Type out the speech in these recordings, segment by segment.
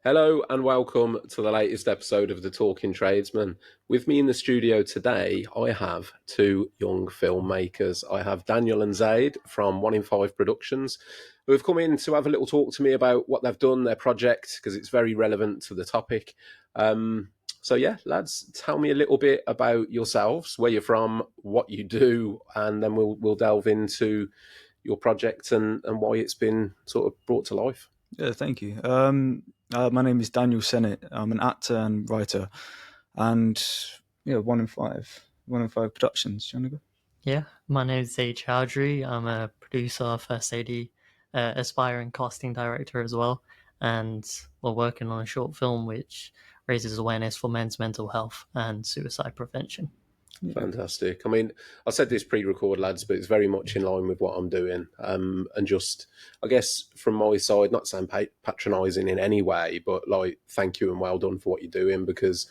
Hello and welcome to the latest episode of The Talking Tradesman. With me in the studio today, I have two young filmmakers. I have Daniel and Zayd from 1 in 5 Productions, who have come in to have a little talk to me about what they've done, their project, because it's very relevant to the topic. So yeah, lads, tell me a little bit about yourselves, where you're from, what you do, and then we'll delve into your project and why it's been sort of brought to life. Yeah, thank you. My name is Daniel Sennett. I'm an actor and writer, and 1 in 5 Productions. Do you want to go? Yeah, my name is Zayd Choudhry. I'm a producer, first AD, aspiring casting director as well, and we're working on a short film which raises awareness for men's mental health and suicide prevention. Fantastic. I mean, I said this pre-record, lads, but it's very much in line with what I'm doing. And just, I guess, from my side, not saying patronising in any way, but like, thank you and well done for what you're doing, because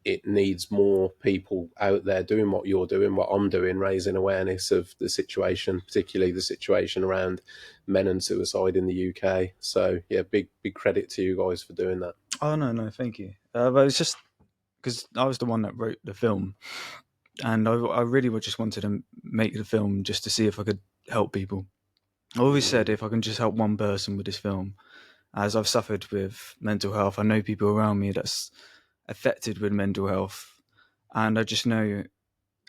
it needs more people out there doing what you're doing, what I'm doing, raising awareness of the situation, particularly the situation around men and suicide in the UK. So yeah, big credit to you guys for doing that. Oh no, thank you. But it's just because I was the one that wrote the film, and I really just wanted to make the film just to see if I could help people. I always said if I can just help one person with this film, as I've suffered with mental health, I know people around me that's affected with mental health, and I just know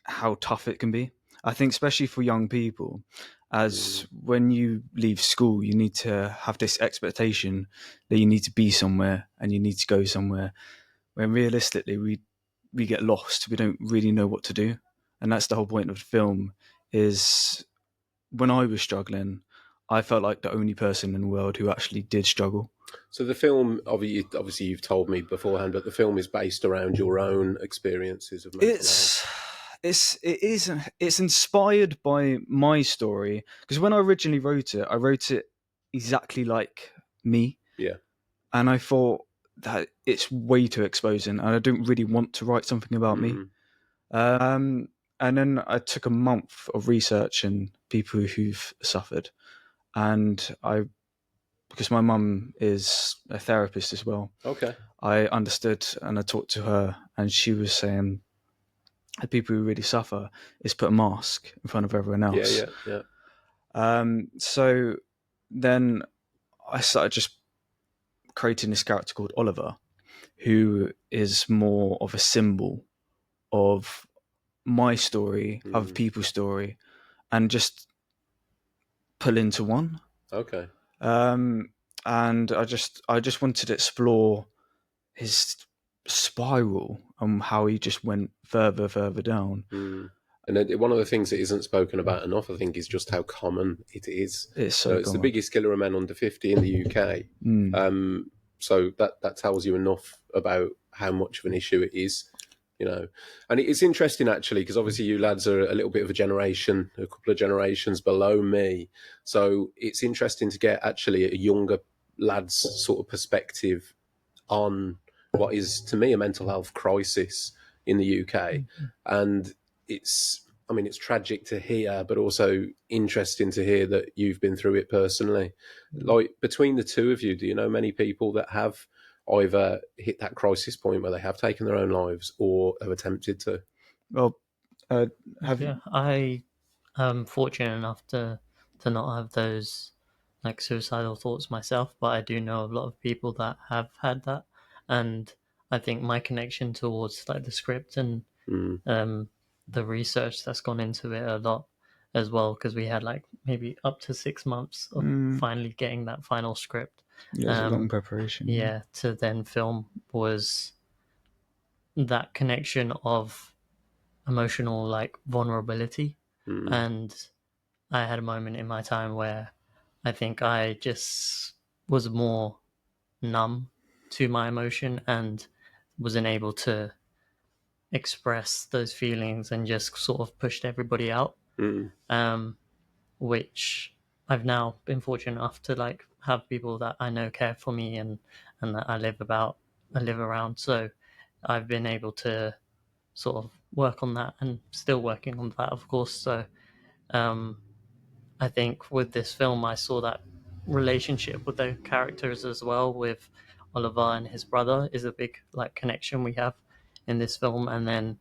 how tough it can be. I think especially for young people, as when you leave school, you need to have this expectation that you need to be somewhere and you need to go somewhere, when realistically we get lost. We don't really know what to do. And that's the whole point of the film, is when I was struggling, I felt like the only person in the world who actually did struggle. So the film, obviously you've told me beforehand, but the film is based around your own experiences of mental health. It's inspired by my story, because when I originally wrote it exactly like me. Yeah. And I thought that it's way too exposing, and I don't really want to write something about me. And then I took a month of research and people who've suffered, and because my mum is a therapist as well. Okay. I understood, and I talked to her, and she was saying the people who really suffer is put a mask in front of everyone else. Yeah. So then I started just creating this character called Oliver, who is more of a symbol of my story, other people's story, and just pull into one. Okay. And I just wanted to explore his spiral and how he just went further down. And one of the things that isn't spoken about enough, I think, is just how common it is. It's so it's common. The biggest killer of men under 50 in the UK. So that tells you enough about how much of an issue it is, you know. And it's interesting, actually, because obviously you lads are a little bit of a couple of generations below me. So it's interesting to get actually a younger lad's sort of perspective on what is, to me, a mental health crisis in the UK. And it's tragic to hear, but also interesting to hear that you've been through it personally. Like, between the two of you, do you know many people that have either hit that crisis point where they have taken their own lives or have attempted to? Well, I am fortunate enough to not have those like suicidal thoughts myself, but I do know a lot of people that have had that, and I think my connection towards like the script and the research that's gone into it a lot as well, because we had like maybe up to 6 months of finally getting that final script. Yeah, it was a long preparation. Yeah, to then film, was that connection of emotional like vulnerability. And I had a moment in my time where I think I just was more numb to my emotion and wasn't able to express those feelings and just sort of pushed everybody out. Which I've now been fortunate enough to like have people that I know care for me and that I live around. So I've been able to sort of work on that, and still working on that, of course. So I think with this film, I saw that relationship with the characters as well, with Oliver and his brother is a big like connection we have in this film, and then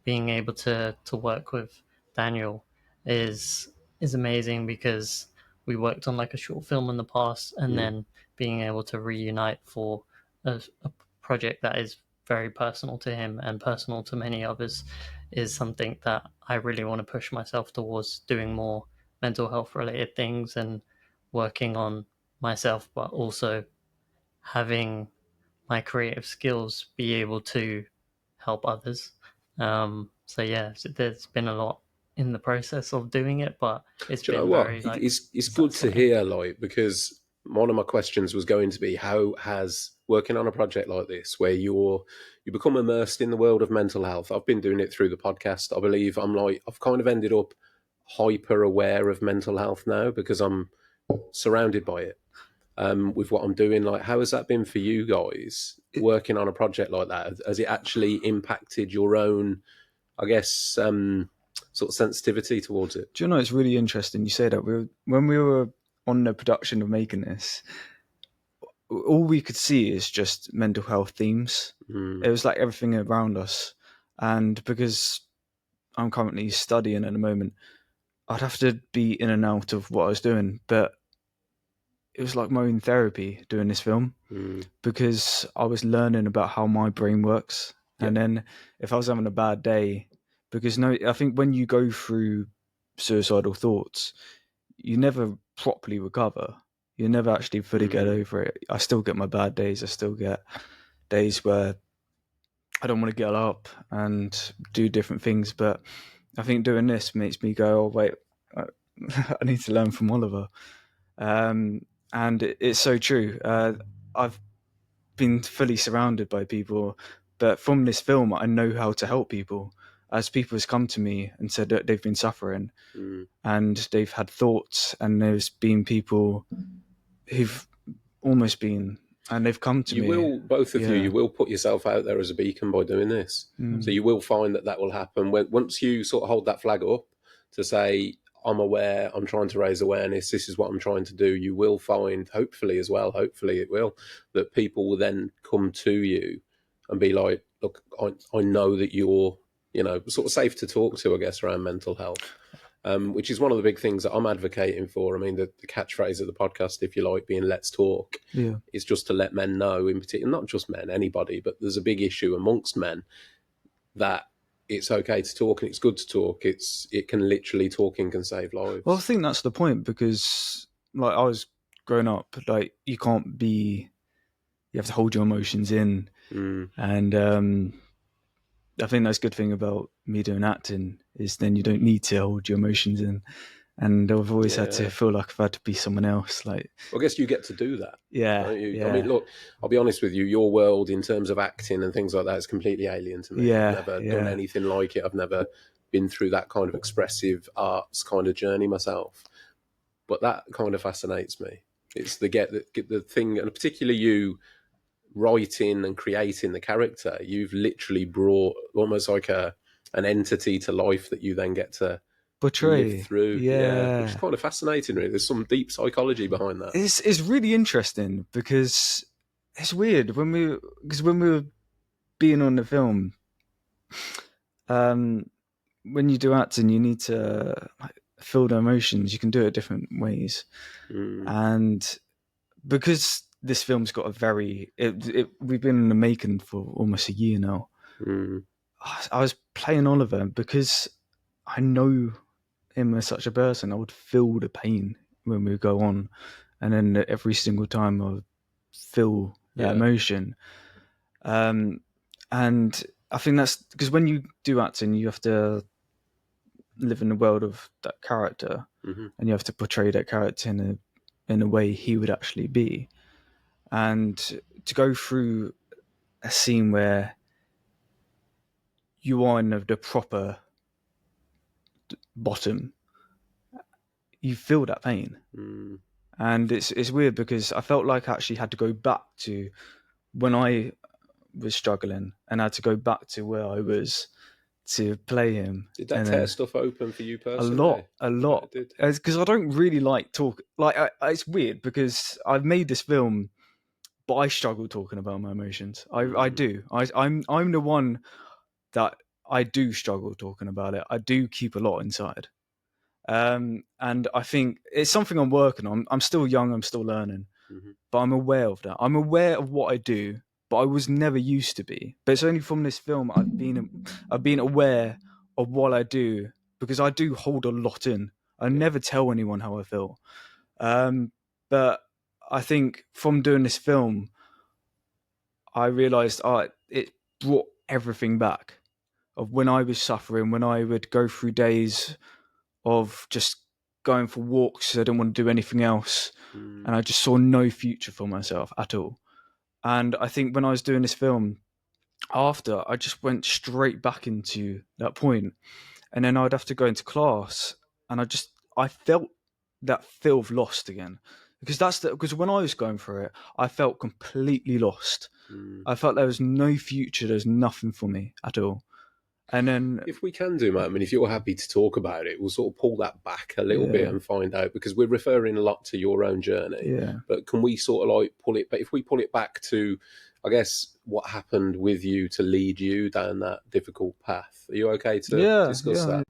being able to work with Daniel is amazing because we worked on like a short film in the past, and then being able to reunite for a project that is very personal to him and personal to many others is something that I really want to push myself towards, doing more mental health related things and working on myself, but also having my creative skills be able to help others. So yeah, there's been a lot in the process of doing it, but it's Do you know been what? very like It's good to satisfying. hear, like, because one of my questions was going to be how has working on a project like this, where you become immersed in the world of mental health. I've been doing it through the podcast. I believe I've kind of ended up hyper aware of mental health now because I'm surrounded by it. With what I'm doing, like, how has that been for you guys working on a project like that? Has it actually impacted your own, I guess, sort of sensitivity towards it? Do you know, it's really interesting you say that. When we were on the production of making this, all we could see is just mental health themes. It was like everything around us. And because I'm currently studying at the moment, I'd have to be in and out of what I was doing. But it was like my own therapy doing this film because I was learning about how my brain works. Yeah. And then if I was having a bad day, because I think when you go through suicidal thoughts, you never properly recover. You never actually fully get over it. I still get my bad days. I still get days where I don't want to get up and do different things. But I think doing this makes me go, oh, wait, I need to learn from Oliver. And it's so true. I've been fully surrounded by people, but from this film, I know how to help people. As people has come to me and said that they've been suffering and they've had thoughts, and there's been people who've almost been, and they've come to me. You will, both of you, you will put yourself out there as a beacon by doing this. So you will find that will happen once you sort of hold that flag up to say, I'm aware, I'm trying to raise awareness, this is what I'm trying to do. You will find, hopefully it will, that people will then come to you and be like, look, I know that you're, sort of safe to talk to, I guess, around mental health. Which is one of the big things that I'm advocating for. I mean, the catchphrase of the podcast, if you like, being "Let's talk," is just to let men know, in particular, not just men, anybody, but there's a big issue amongst men that it's okay to talk and it's good to talk. Talking can save lives. Well, I think that's the point, because like I was growing up, like you have to hold your emotions in, and I think that's a good thing about me doing acting is then you don't need to hold your emotions in. And I've always had to feel like I've had to be someone else. Like, well, I guess you get to do that. Yeah. I mean, look, I'll be honest with you. Your world in terms of acting and things like that is completely alien to me. Yeah, I've never done anything like it. I've never been through that kind of expressive arts kind of journey myself. But that kind of fascinates me. It's the thing, and particularly you writing and creating the character. You've literally brought almost like an entity to life that you then get to portray live through, which is kind of fascinating. Really, there's some deep psychology behind that. It's really interesting because it's weird when we were being on the film. When you do acting, you need to feel the emotions. You can do it different ways, and because this film's got we've been in the making for almost a year now. I was playing Oliver because I know him as such a person. I would feel the pain when we go on, and then every single time I would feel that emotion. And I think that's because when you do acting, you have to live in the world of that character, and you have to portray that character in a way he would actually be. And to go through a scene where you are in the proper bottom, you feel that pain. And it's weird because I felt like I actually had to go back to when I was struggling, and I had to go back to where I was to play him. Did that tear stuff open for you personally? A lot. Because I don't really like talk. Like it's weird because I've made this film but I struggle talking about my emotions. I do. I'm the one that I do struggle talking about it. I do keep a lot inside. And I think it's something I'm working on. I'm still young, I'm still learning, but I'm aware of that. I'm aware of what I do, but I was never used to be. But it's only from this film I've been aware of what I do, because I do hold a lot in. I never tell anyone how I feel. But I think from doing this film, I realised it brought everything back of when I was suffering, when I would go through days of just going for walks. I didn't want to do anything else. And I just saw no future for myself at all. And I think when I was doing this film, after, I just went straight back into that point. And then I'd have to go into class, and I felt that feel of lost again. Because when I was going through it, I felt completely lost. I felt there was no future, there's nothing for me at all. And then, if we can do, mate, I mean, if you're happy to talk about it, we'll sort of pull that back a little bit and find out, because we're referring a lot to your own journey. Yeah. But can we sort of like pull it? But if we pull it back to, I guess, what happened with you to lead you down that difficult path? Are you okay to discuss that?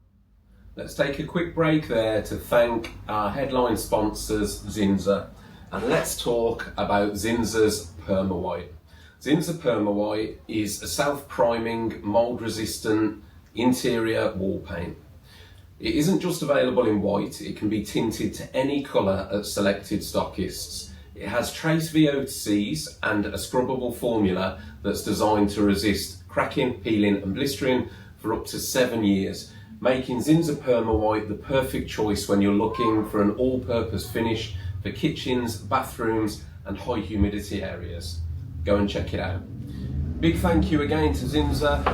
Let's take a quick break there to thank our headline sponsors, Zinza, and let's talk about Zinza's Perma White. Zinza Perma White is a self-priming, mould-resistant interior wall paint. It isn't just available in white, it can be tinted to any colour at selected stockists. It has trace VOCs and a scrubbable formula that's designed to resist cracking, peeling and blistering for up to 7 years, making Zinza Perma White the perfect choice when you're looking for an all-purpose finish for kitchens, bathrooms and high humidity areas. Go and check it out. Big thank you again to Zinza,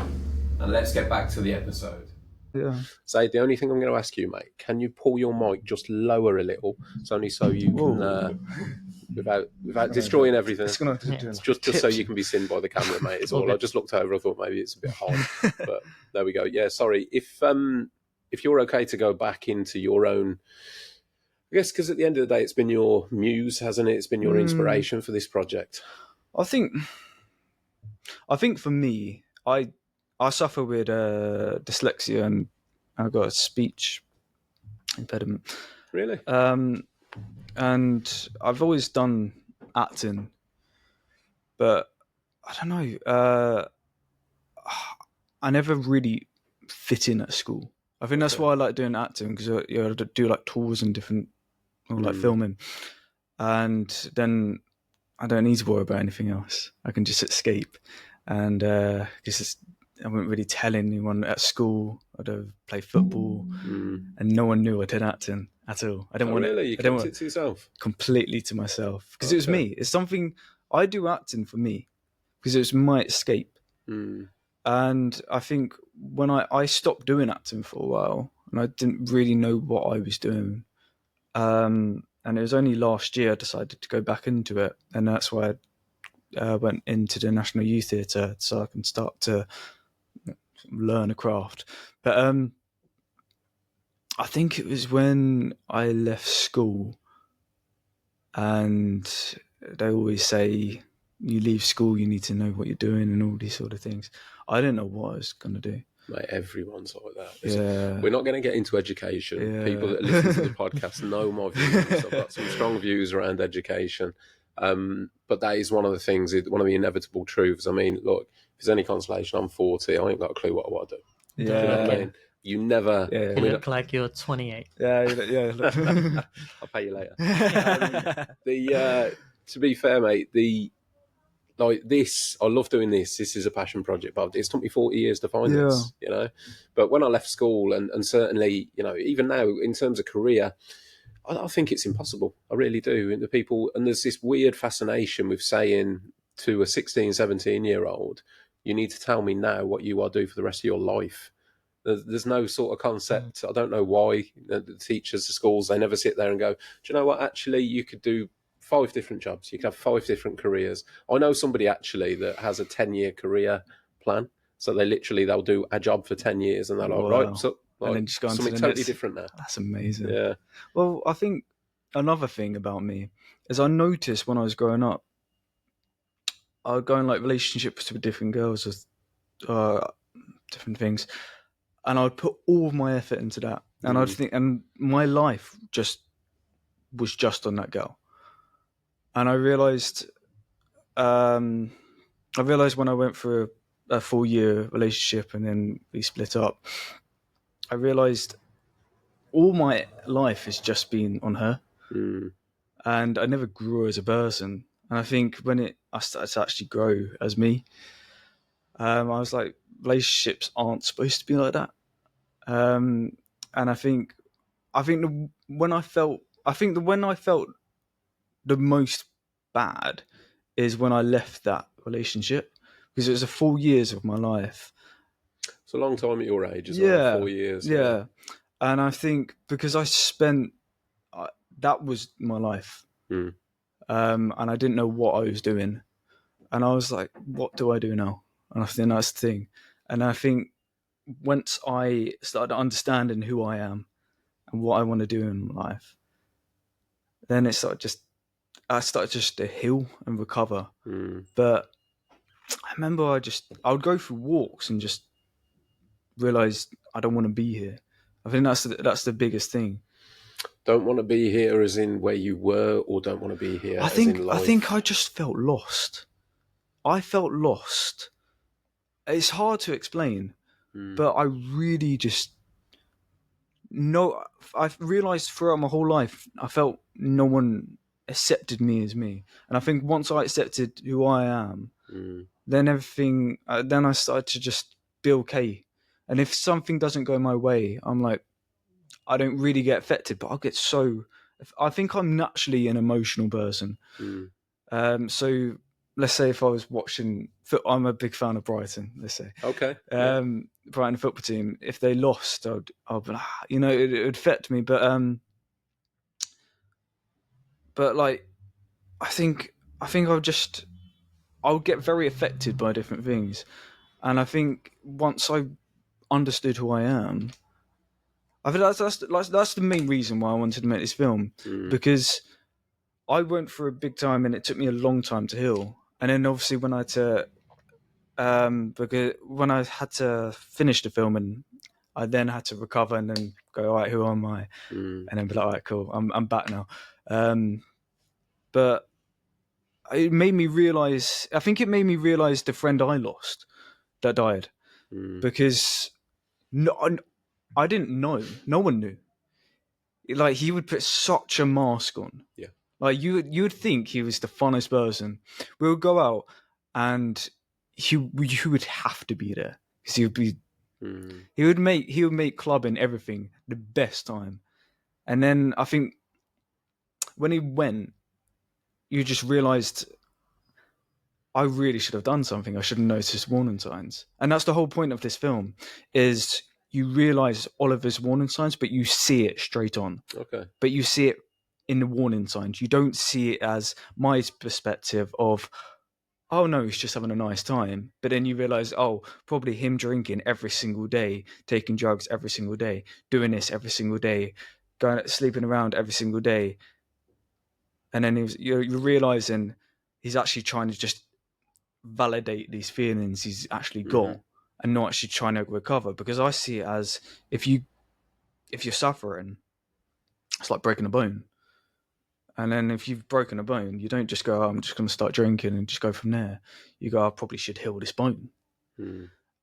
and let's get back to the episode. Yeah. Zayd, the only thing I'm going to ask you, mate, can you pull your mic just lower a little? It's only so you can, without destroying everything. It's just so you can be seen by the camera, mate. It's all. I just looked over. I thought maybe it's a bit hard, but there we go. Yeah, sorry. If you're okay to go back into your own, I guess, because at the end of the day, it's been your muse, hasn't it? It's been your inspiration for this project. I think for me, I suffer with dyslexia, and I've got a speech impediment. Really? And I've always done acting, but I don't know. I never really fit in at school. I think that's why I like doing acting, because you have to do like tours and different, or like filming, and then I don't need to worry about anything else. I can just escape, and because I wouldn't really tell anyone at school. I'd have played football, and no one knew I did acting at all. I didn't want really? it. You kept it to yourself? Completely to myself, because it was me. It's something I do acting for me, because it was my escape. And I think when I stopped doing acting for a while, and I didn't really know what I was doing. And it was only last year I decided to go back into it, and that's why I went into the National Youth Theatre, so I can start to learn a craft. But I think it was when I left school, and they always say, you leave school, you need to know what you're doing and all these sort of things. I didn't know what I was going to do. Mate, everyone's like that. Yeah. We're not going to get into education. Yeah. People that listen to the podcast know my views. I've got some strong views around education. But that is one of the things, one of the inevitable truths. I mean, look, if there's any consolation, I'm 40. I ain't got a clue what I want to do. Yeah. Do you know what I mean? You never... Yeah. You look like you're 28. Yeah. I'll pay you later. To be fair, mate, like this, I love doing this. This is a passion project, but it's took me 40 years to find this, you know. But when I left school, and certainly, you know, even now in terms of career, I think it's impossible. I really do. And there's this weird fascination with saying to a 16, 17-year-old, you need to tell me now what you are doing for the rest of your life. There's no sort of concept. I don't know why the teachers, the schools, they never sit there and go, do you know what? Actually, you could do 5 different jobs. You could have 5 different careers. I know somebody actually that has a 10-year career plan. So they'll do a job for 10 years, and they're like, right, so like, and then just go on something to totally different now. That's amazing. Yeah. Well, I think another thing about me is I noticed when I was growing up, I would go in like relationships with different girls with different things, and I would put all of my effort into that, and I'd think, and my life was just on that girl, and I realized when I went through a 4-year relationship and then we split up, I realized all my life has just been on her, and I never grew as a person. And I think when I started to actually grow as me, I was like, relationships aren't supposed to be like that. And I think when I felt the most bad is when I left that relationship, because it was a 4 years of my life. It's a long time at your age as well, 4 years. Yeah. And I think because I spent, that was my life. And I didn't know what I was doing. And I was like, what do I do now? And I think that's the thing. And I think once I started understanding who I am and what I want to do in life, then I started just to heal and recover. But I remember I would go through walks and just realize I don't want to be here. I think that's the biggest thing. Don't want to be here as in where you were, or don't want to be here as in life? I think I just felt lost. I felt lost. It's hard to explain, but I really just I've realized throughout my whole life, I felt no one accepted me as me. And I think once I accepted who I am, then everything, then I started to just be okay. And if something doesn't go my way, I'm like, I don't really get affected, but I'll get I think I'm naturally an emotional person. So let's say if I was watching, I'm a big fan of Brighton, let's say. Okay. Brighton football team, if they lost, I'd be like, it would affect me. But like, I think I'll get very affected by different things. And I think once I understood who I am, I think that's the main reason why I wanted to make this film, because I went through a big time and it took me a long time to heal. And then obviously when I had to finish the film, and I then had to recover and then go, all right, who am I? And then be like, all right, cool, I'm back now. But it made me realize. I think it made me realize the friend I lost that died, because I didn't know. No one knew. Like, he would put such a mask on. Yeah. Like, you would think he was the funnest person. We would go out, and he would have to be there, because he would be. He would make clubbing everything the best time. And then I think when he went, you just realized, I really should have done something. I should have noticed warning signs. And that's the whole point of this film, is you realize Oliver's warning signs, but you see it straight on. Okay. But you see it in the warning signs. You don't see it as my perspective of, oh no, he's just having a nice time. But then you realize, oh, probably him drinking every single day, taking drugs every single day, doing this every single day, sleeping around every single day. And then you're realizing he's actually trying to just validate these feelings he's actually got, and not actually trying to recover. Because I see it as, if you're suffering, it's like breaking a bone. And then if you've broken a bone, you don't just go, oh, I'm just going to start drinking and just go from there. You go, I probably should heal this bone.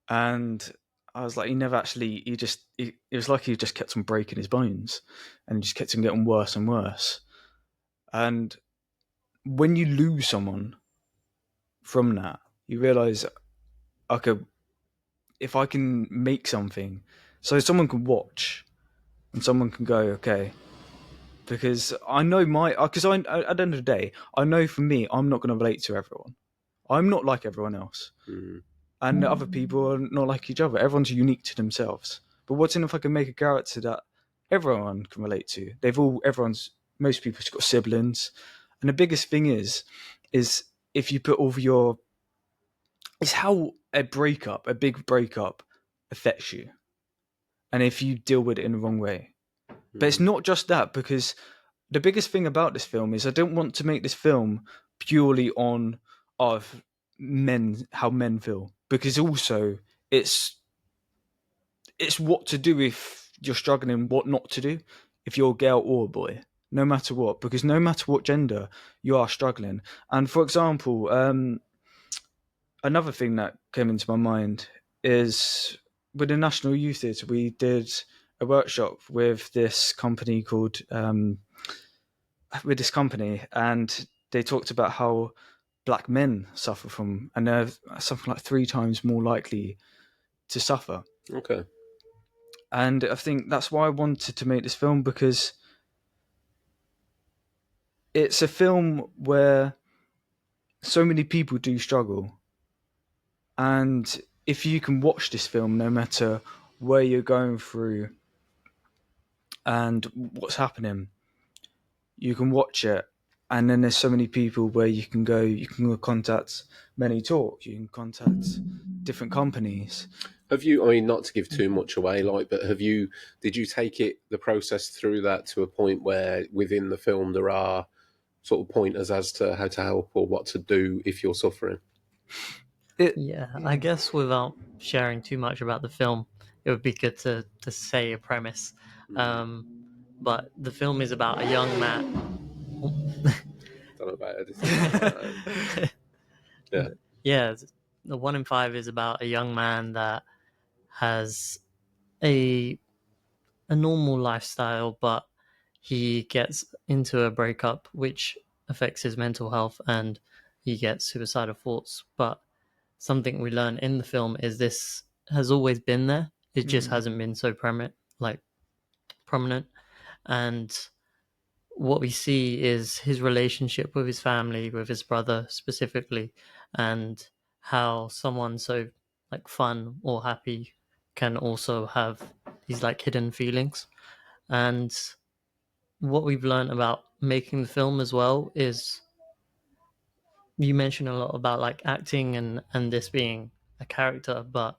And I was like, it was like he just kept on breaking his bones, and he just kept on getting worse and worse. And when you lose someone from that, you realize, okay, if I can make something so someone can watch and someone can go, okay, because I know at the end of the day, I know for me, I'm not going to relate to everyone. I'm not like everyone else. And other people are not like each other. Everyone's unique to themselves. But what's in if I can make a character that everyone can relate to? Most people's got siblings. And the biggest thing is if you put over it's how a big breakup affects you. And if you deal with it in the wrong way. But it's not just that, because the biggest thing about this film is I don't want to make this film purely on, how men feel, because also it's what to do if you're struggling, what not to do if you're a girl or a boy, no matter what, because no matter what gender you are struggling. And for example, another thing that came into my mind is with the National Youth Theatre, we did a workshop with this company and they talked about how black men suffer from, and they're something like 3 times more likely to suffer. Okay. And I think that's why I wanted to make this film, because it's a film where so many people do struggle. And if you can watch this film, no matter where you're going through and what's happening, you can watch it. And then there's so many people where you can contact Many Talk, you can contact different companies. Have you, I mean, not to give too much away, like, but did you take the process through that to a point where within the film there are sort of pointers as to how to help or what to do if you're suffering? I guess without sharing too much about the film, it would be good to say a premise. But the film is about a young man. Don't know about editing. Yeah. Yeah, the 1 in 5 is about a young man that has a normal lifestyle, but he gets into a breakup which affects his mental health, and he gets suicidal thoughts. But something we learn in the film is this has always been there. It just hasn't been so prominent. And what we see is his relationship with his family, with his brother specifically, and how someone so like fun or happy can also have these like hidden feelings. And what we've learned about making the film as well is, you mentioned a lot about like acting and this being a character, but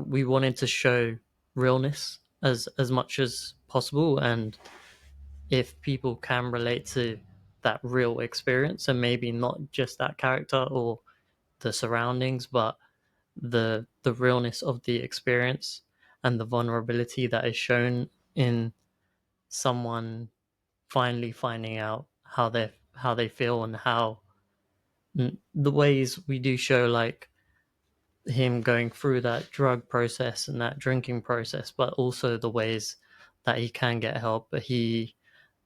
we wanted to show realness as much as possible. And if people can relate to that real experience, and maybe not just that character or the surroundings, but the realness of the experience and the vulnerability that is shown in someone finally finding out how they feel, and how the ways we do show like him going through that drug process and that drinking process, but also the ways that he can get help. But he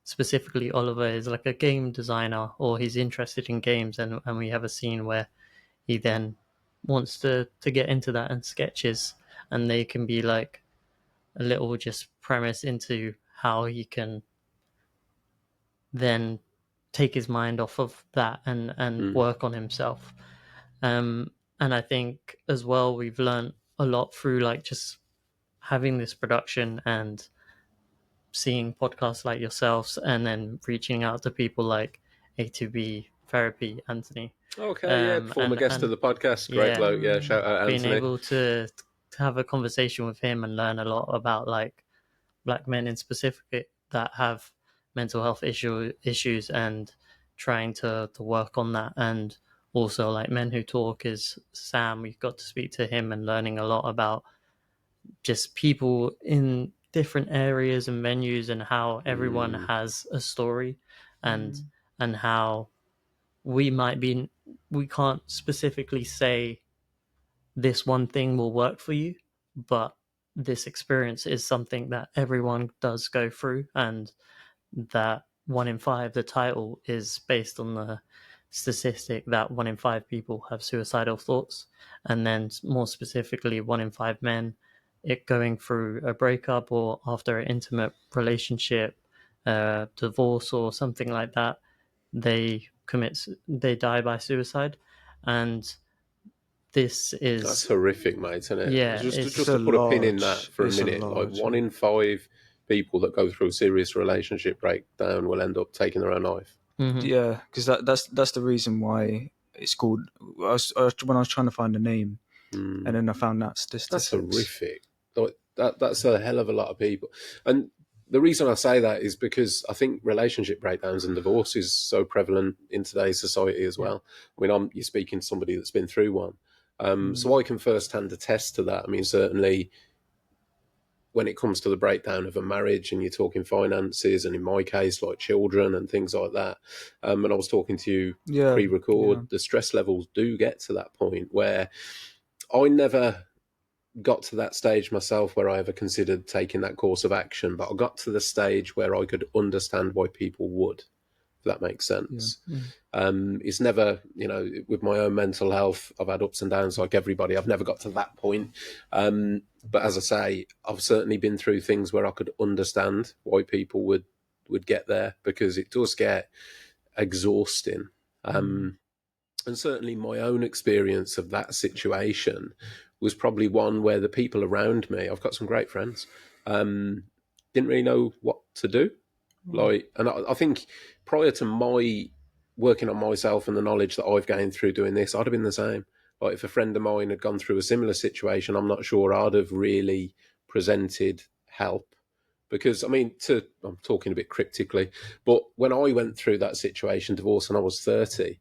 specifically, Oliver is like a game designer, or he's interested in games, and we have a scene where he then wants to get into that and sketches, and they can be like a little just premise into how he can then take his mind off of that and work on himself. And I think as well, we've learned a lot through like just having this production and seeing podcasts like yourselves, and then reaching out to people like A2B Therapy, Anthony. Okay, yeah, former guest of the podcast, great bloke. Yeah, shout out Anthony. Being able to have a conversation with him and learn a lot about like black men in specific that have mental health issues, and trying to work on that. And also like Men Who Talk is Sam, we got to speak to him and learning a lot about just people in different areas and venues, and how everyone has a story, and how we can't specifically say this one thing will work for you, but this experience is something that everyone does go through. And that 1 in 5, the title, is based on the statistic that 1 in 5 people have suicidal thoughts. And then more specifically, 1 in 5 men, it going through a breakup or after an intimate relationship, divorce or something like that, they die by suicide. And that's horrific, mate, isn't it? Yeah, just to put a pin in that for a minute, like 1 in 5 people that go through a serious relationship breakdown will end up taking their own life. Yeah, because that's the reason why it's called. When I was trying to find a name, and then I found that statistic. That's horrific. Like that's a hell of a lot of people. And the reason I say that is because I think relationship breakdowns and divorce is so prevalent in today's society as well. I mean, you're speaking to somebody that's been through one. So I can firsthand attest to that. I mean, certainly when it comes to the breakdown of a marriage and you're talking finances, and in my case, like children and things like that. And I was talking to you pre-record, the stress levels do get to that point where I never got to that stage myself where I ever considered taking that course of action, but I got to the stage where I could understand why people would, if that makes sense. It's never, with my own mental health, I've had ups and downs like everybody. I've never got to that point. But as I say, I've certainly been through things where I could understand why people would get there, because it does get exhausting. And certainly my own experience of that situation was probably one where the people around me, I've got some great friends, didn't really know what to do. And I think prior to my working on myself and the knowledge that I've gained through doing this, I'd have been the same. Like if a friend of mine had gone through a similar situation, I'm not sure I'd have really presented help. Because, I mean, I'm talking a bit cryptically, but when I went through that situation, divorce, when I was 30,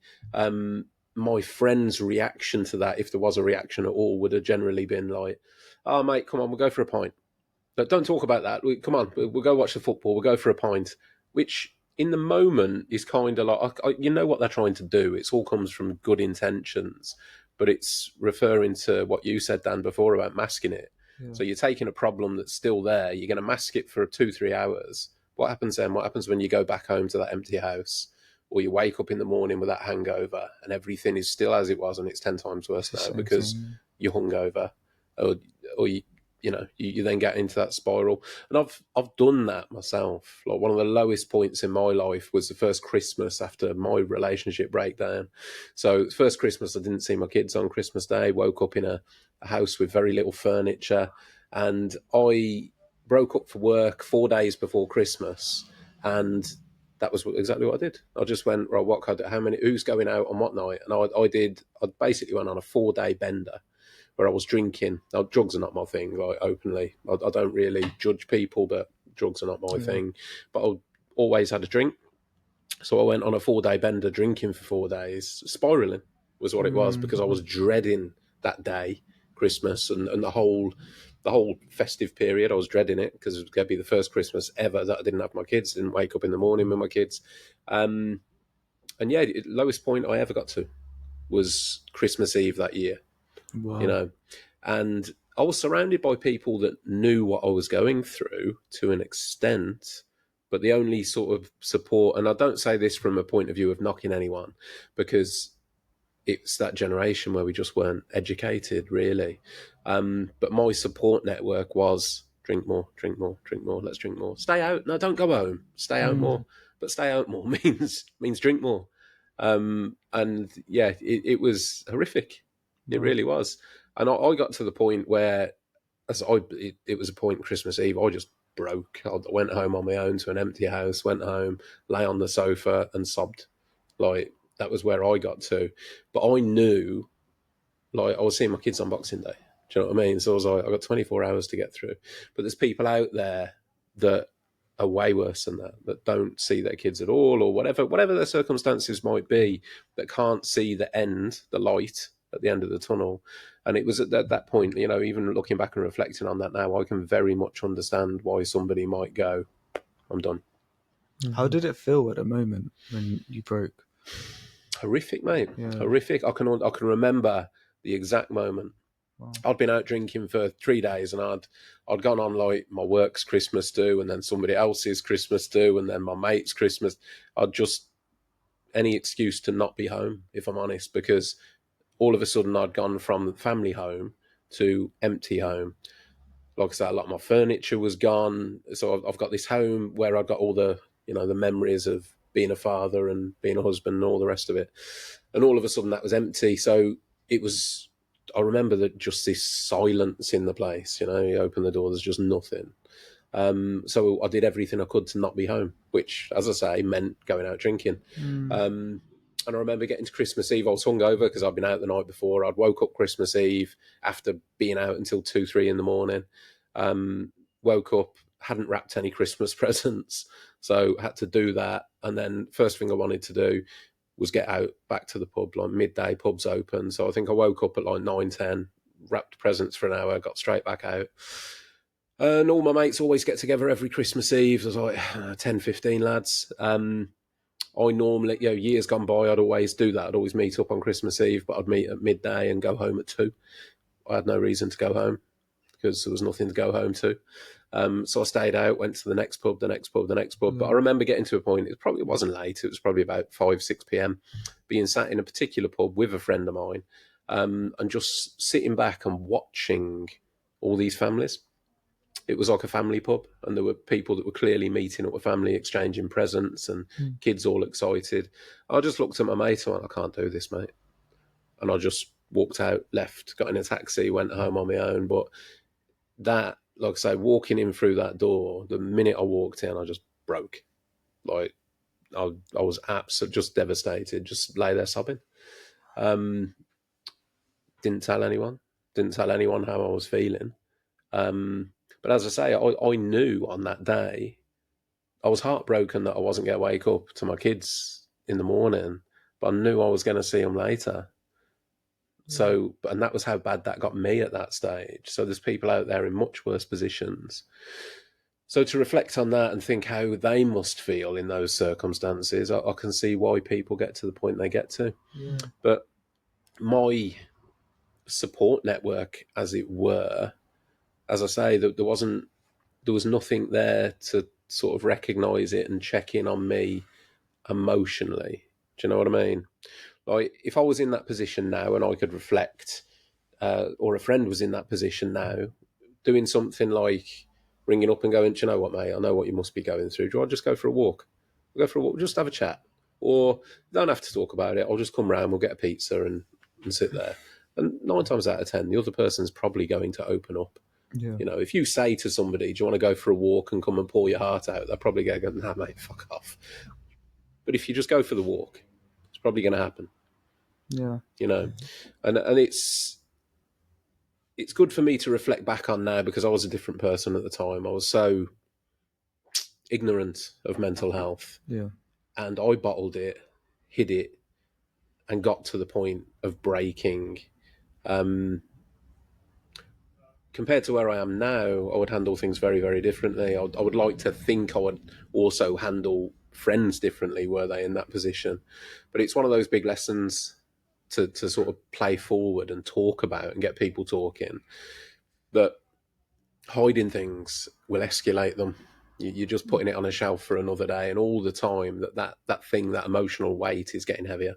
my friend's reaction to that, if there was a reaction at all, would have generally been like, "Oh, mate, come on, we'll go for a pint. But don't talk about that. Come on, we'll go watch the football. We'll go for a pint." Which, in the moment, is kind of like, you know what they're trying to do. It all comes from good intentions, but it's referring to what you said, Dan, before about masking it. So you're taking a problem that's still there. You're going to mask it for 2-3 hours. What happens then? What happens when you go back home to that empty house? Or you wake up in the morning with that hangover and everything is still as it was, and it's 10 times worse now because you're hungover, or you then get into that spiral. And I've done that myself. Like one of the lowest points in my life was the first Christmas after my relationship breakdown. So first Christmas, I didn't see my kids on Christmas Day, woke up in a house with very little furniture, and I broke up for work 4 days before Christmas, and that was exactly what I did. I just went, right, who's going out on what night? And I basically went on a 4-day bender where I was drinking. Now, drugs are not my thing, like openly. I don't really judge people, but drugs are not my thing. But I always had a drink. So I went on a 4-day bender, drinking for 4 days. Spiraling was what it was, because I was dreading that day, Christmas, and the whole festive period. I was dreading it because it was going to be the first Christmas ever that I didn't have my kids, didn't wake up in the morning with my kids. And yeah, the lowest point I ever got to was Christmas Eve that year. Wow. And I was surrounded by people that knew what I was going through to an extent, but the only sort of support, and I don't say this from a point of view of knocking anyone, because it's that generation where we just weren't educated, really. But my support network was drink more, let's drink more. Stay out. No, don't go home. Stay out more. But stay out more means drink more. And yeah, it was horrific. It really was. And I got to the point where, it was a point Christmas Eve, I just broke. I went home on my own to an empty house, went home, lay on the sofa and sobbed. Like, that was where I got to. But I knew, like, I was seeing my kids on Boxing Day. Do you know what I mean? So I was like, I've got 24 hours to get through. But there's people out there that are way worse than that don't see their kids at all, or whatever their circumstances might be, that can't see the light at the end of the tunnel. And it was at that point, even looking back and reflecting on that now, I can very much understand why somebody might go, I'm done. How did it feel at the moment when you broke? Horrific, mate. Yeah. Horrific. I can remember the exact moment. Wow. I'd been out drinking for 3 days, and I'd gone on like my work's Christmas do, and then somebody else's Christmas do, and then my mate's Christmas. I'd just any excuse to not be home, if I'm honest, because all of a sudden I'd gone from family home to empty home. Like I said, a lot of my furniture was gone. So I've got this home where I've got all the memories of being a father and being a husband and all the rest of it. And all of a sudden that was empty. So I remember that just this silence in the place, you open the door, there's just nothing. So I did everything I could to not be home, which, as I say, meant going out drinking. And I remember getting to Christmas Eve, I was hungover because I'd been out the night before. I'd woke up Christmas Eve after being out until 2-3 in the morning. Woke up hadn't wrapped any Christmas presents, so had to do that. And then first thing I wanted to do was get out back to the pub, like midday, pubs open. So I think I woke up at like 9:10, wrapped presents for an hour, got straight back out. And all my mates always get together every Christmas Eve. There's like 10, 15 lads. I normally, years gone by, I'd always do that. I'd always meet up on Christmas Eve, but I'd meet at midday and go home at 2. I had no reason to go home because there was nothing to go home to. So I stayed out, went to the next pub, the next pub, the next pub. But I remember getting to a point, it wasn't late, it was probably about 5, 6 p.m, being sat in a particular pub with a friend of mine, and just sitting back and watching all these families. It was like a family pub, and there were people that were clearly meeting up with family, exchanging presents, and kids all excited. I just looked at my mate and went, I can't do this, mate. And I just walked out, left, got in a taxi, went home on my own. But that, like I say, walking in through that door, the minute I walked in, I just broke. Like, I was absolutely just devastated, just lay there sobbing. Didn't tell anyone how I was feeling. But as I say, I knew on that day, I was heartbroken that I wasn't going to wake up to my kids in the morning, but I knew I was going to see them later. So, and that was how bad that got me at that stage. So there's people out there in much worse positions. So to reflect on that and think how they must feel in those circumstances, I can see why people get to the point they get to. Yeah. But my support network, as it were, as I say, there was nothing there to sort of recognise it and check in on me emotionally. Do you know what I mean? Like, if I was in that position now and I could reflect, or a friend was in that position now, doing something like ringing up and going, do you know what, mate, I know what you must be going through. Do you want to just go for a walk? We'll go for a walk, just have a chat. Or you don't have to talk about it. I'll just come round, we'll get a pizza and sit there. And 9 times out of 10, the other person's probably going to open up. Yeah. You know, if you say to somebody, do you want to go for a walk and come and pour your heart out, they're probably going to go, nah, mate, fuck off. But if you just go for the walk, it's probably going to happen. Yeah. You know, and it's good for me to reflect back on now, because I was a different person at the time. I was so ignorant of mental health. Yeah. And I bottled it, hid it, and got to the point of breaking. Compared to where I am now, I would handle things very, very differently. I would like to think I would also handle friends differently were they in that position. But it's one of those big lessons to sort of play forward and talk about and get people talking, that hiding things will escalate them. You're just putting it on a shelf for another day, and all the time that thing, that emotional weight is getting heavier.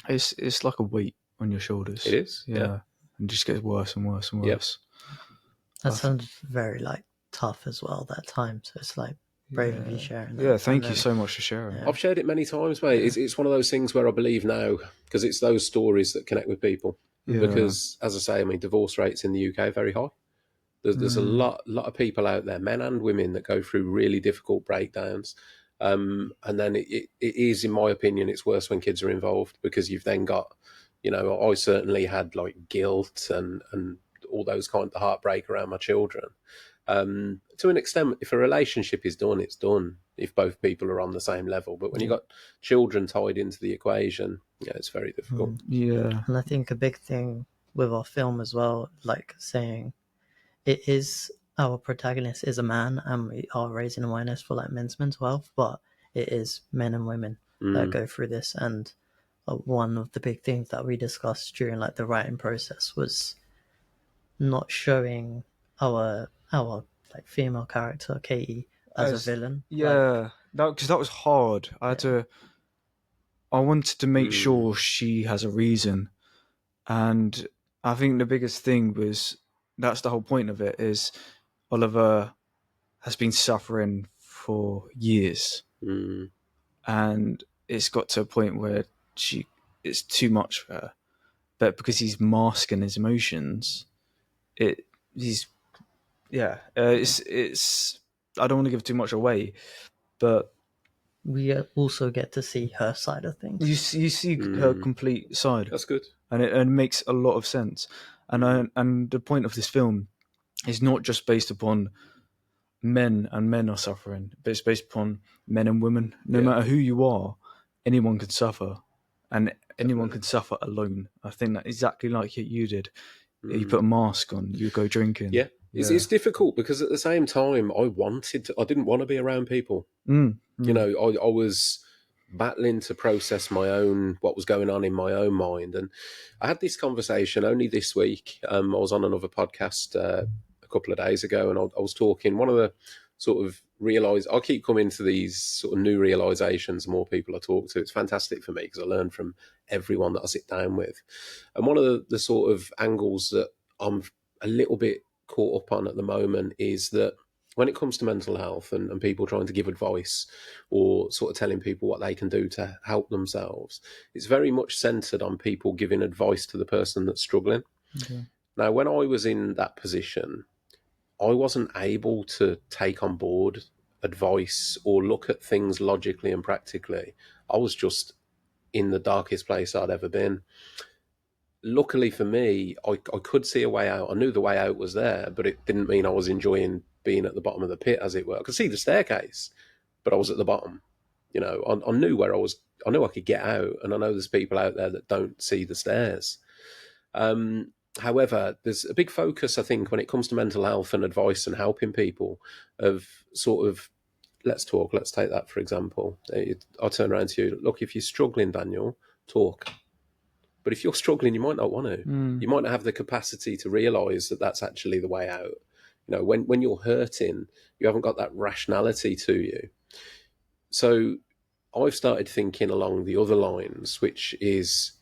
It's like a weight on your shoulders. It is, yeah. And just gets worse and worse and worse. That sounds very like tough as well, that time. So it's like brave of you sharing that. Yeah, thank you so much for sharing. I've shared it many times, mate. It's one of those things where I believe now, because it's those stories that connect with people. Because, as I say, I mean, divorce rates in the UK are very high. There's a lot of people out there, men and women, that go through really difficult breakdowns. And then it is, in my opinion, it's worse when kids are involved, because you've then got, you know, I certainly had like guilt and all those kind of heartbreak around my children. To an extent, if a relationship is done, it's done, if both people are on the same level. But when you've got children tied into the equation, it's very difficult. Yeah. And I think a big thing with our film as well, like saying it is, our protagonist is a man, and we are raising awareness for like men's mental health, but it is men and women that go through this. And one of the big things that we discussed during like the writing process was not showing our like female character Katie as a villain. Yeah, because that was hard. I wanted to make sure she has a reason, and I think the biggest thing was, that's the whole point of it, is Oliver has been suffering for years, and it's got to a point where it's too much for her. But because he's masking his emotions, it's I don't want to give too much away, but we also get to see her side of things. you see her complete side. That's good, and it makes a lot of sense. And the point of this film is not just based upon men are suffering, but it's based upon men and women. No matter who you are, anyone can suffer, and anyone can suffer alone. I think that exactly like you did. You put a mask on, you go drinking. Yeah. It's difficult because at the same time, I didn't want to be around people. You know, I was battling to process what was going on in my own mind. And I had this conversation only this week. I was on another podcast a couple of days ago, and I was talking, one of the sort of I keep coming to these sort of new realizations the more people I talk to. It's fantastic for me because I learn from everyone that I sit down with. And one of the sort of angles that I'm a little bit caught up on at the moment is that when it comes to mental health and people trying to give advice or sort of telling people what they can do to help themselves, it's very much centered on people giving advice to the person that's struggling. Okay. Now, when I was in that position, I wasn't able to take on board advice or look at things logically and practically. I was just in the darkest place I'd ever been. Luckily for me, I could see a way out. I knew the way out was there, but it didn't mean I was enjoying being at the bottom of the pit, as it were. I could see the staircase, but I was at the bottom. You know, I knew where I was. I knew I could get out, and I know there's people out there that don't see the stairs. However, there's a big focus, I think, when it comes to mental health and advice and helping people of sort of, let's talk, let's take that for example. I'll turn around to you, look, if you're struggling, Daniel, talk. But if you're struggling, you might not want to. You might not have the capacity to realise that that's actually the way out. You know, when you're hurting, you haven't got that rationality to you. So I've started thinking along the other lines, which is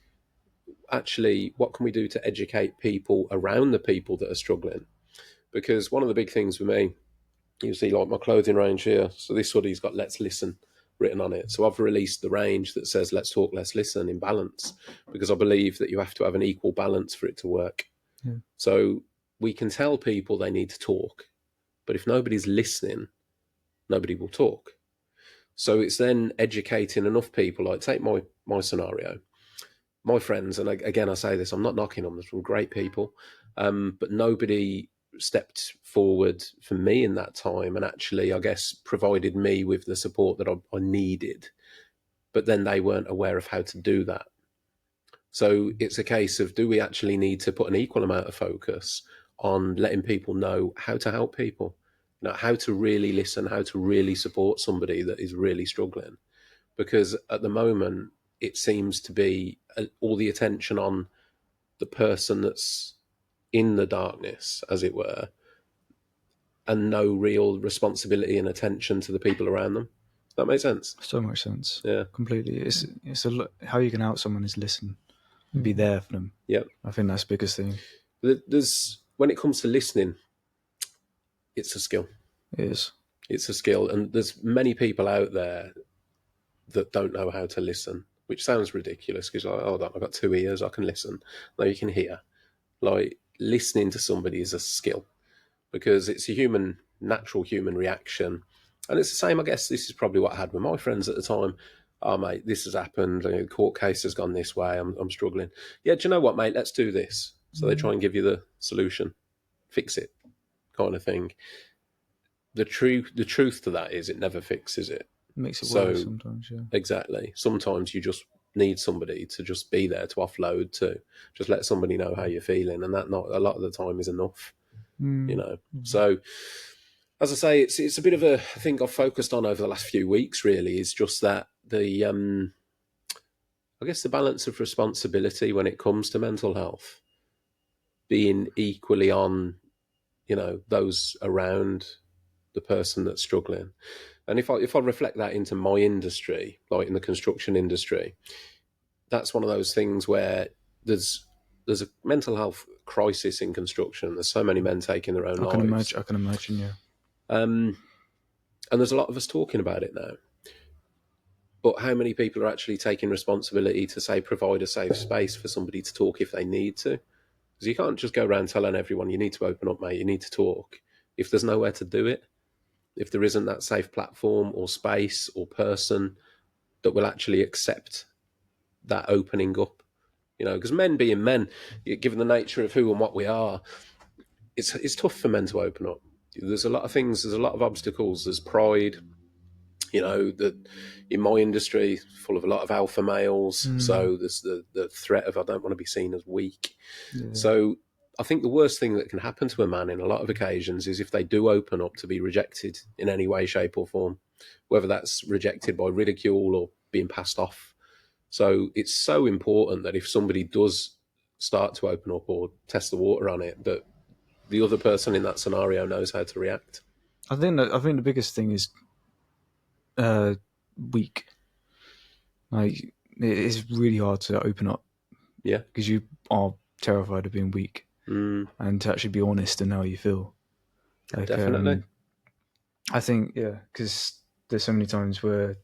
actually what can we do to educate people around the people that are struggling? Because one of the big things for me, you see like my clothing range here. So this hoodie's got "Let's Listen" written on it. So I've released the range that says "Let's Talk, Let's Listen" in balance, because I believe that you have to have an equal balance for it to work. Yeah. So we can tell people they need to talk, but if nobody's listening, nobody will talk. So it's then educating enough people. Like take my scenario, my friends, and again I say this, I'm not knocking them, there's some great people, but nobody stepped forward for me in that time and actually, I guess, provided me with the support that I needed. But then they weren't aware of how to do that. So it's a case of, do we actually need to put an equal amount of focus on letting people know how to help people, you know, how to really listen, how to really support somebody that is really struggling? Because at the moment, it seems to be all the attention on the person that's in the darkness, as it were, and no real responsibility and attention to the people around them. Does that make sense? So much sense. Yeah. Completely. It's how you can help someone is listen and be there for them. Yeah. I think that's the biggest thing. When it comes to listening, it's a skill. It is. It's a skill. And there's many people out there that don't know how to listen, which sounds ridiculous because, hold on, I've got 2 ears, I can listen. No, you can hear. Like, listening to somebody is a skill because it's a natural human reaction. And it's the same, I guess, this is probably what I had with my friends at the time. Oh, mate, this has happened. The court case has gone this way. I'm struggling. Yeah, do you know what, mate? Let's do this. So they try and give you the solution, fix it, kind of thing. The truth to that is it never fixes it. It makes it worse sometimes, yeah. Exactly. Sometimes you just need somebody to just be there to offload to, just let somebody know how you're feeling, and that not a lot of the time is enough. You know. So as I say, it's a bit of a thing I've focused on over the last few weeks. Really, is just that I guess the balance of responsibility when it comes to mental health, being equally on, you know, those around the person that's struggling. And if I reflect that into my industry, like in the construction industry, that's one of those things where there's a mental health crisis in construction. There's so many men taking their own lives. I can imagine, yeah. And there's a lot of us talking about it now. But how many people are actually taking responsibility to, say, provide a safe space for somebody to talk if they need to? Because you can't just go around telling everyone, you need to open up, mate, you need to talk, if there's nowhere to do it. If there isn't that safe platform or space or person that will actually accept that opening up, you know, because men being men, given the nature of who and what we are, it's tough for men to open up. there's a lot of things. There's a lot of obstacles. There's pride. You know, that in my industry, full of a lot of alpha males. So there's the threat of I don't want to be seen as weak. Yeah. So I think the worst thing that can happen to a man in a lot of occasions is if they do open up to be rejected in any way, shape, or form, whether that's rejected by ridicule or being passed off. So it's so important that if somebody does start to open up or test the water on it, that the other person in that scenario knows how to react. I think the biggest thing is weak. Like, it is really hard to open up. Yeah. Because you are terrified of being weak. And to actually be honest in how you feel. Like, Definitely. I think, because there's so many times where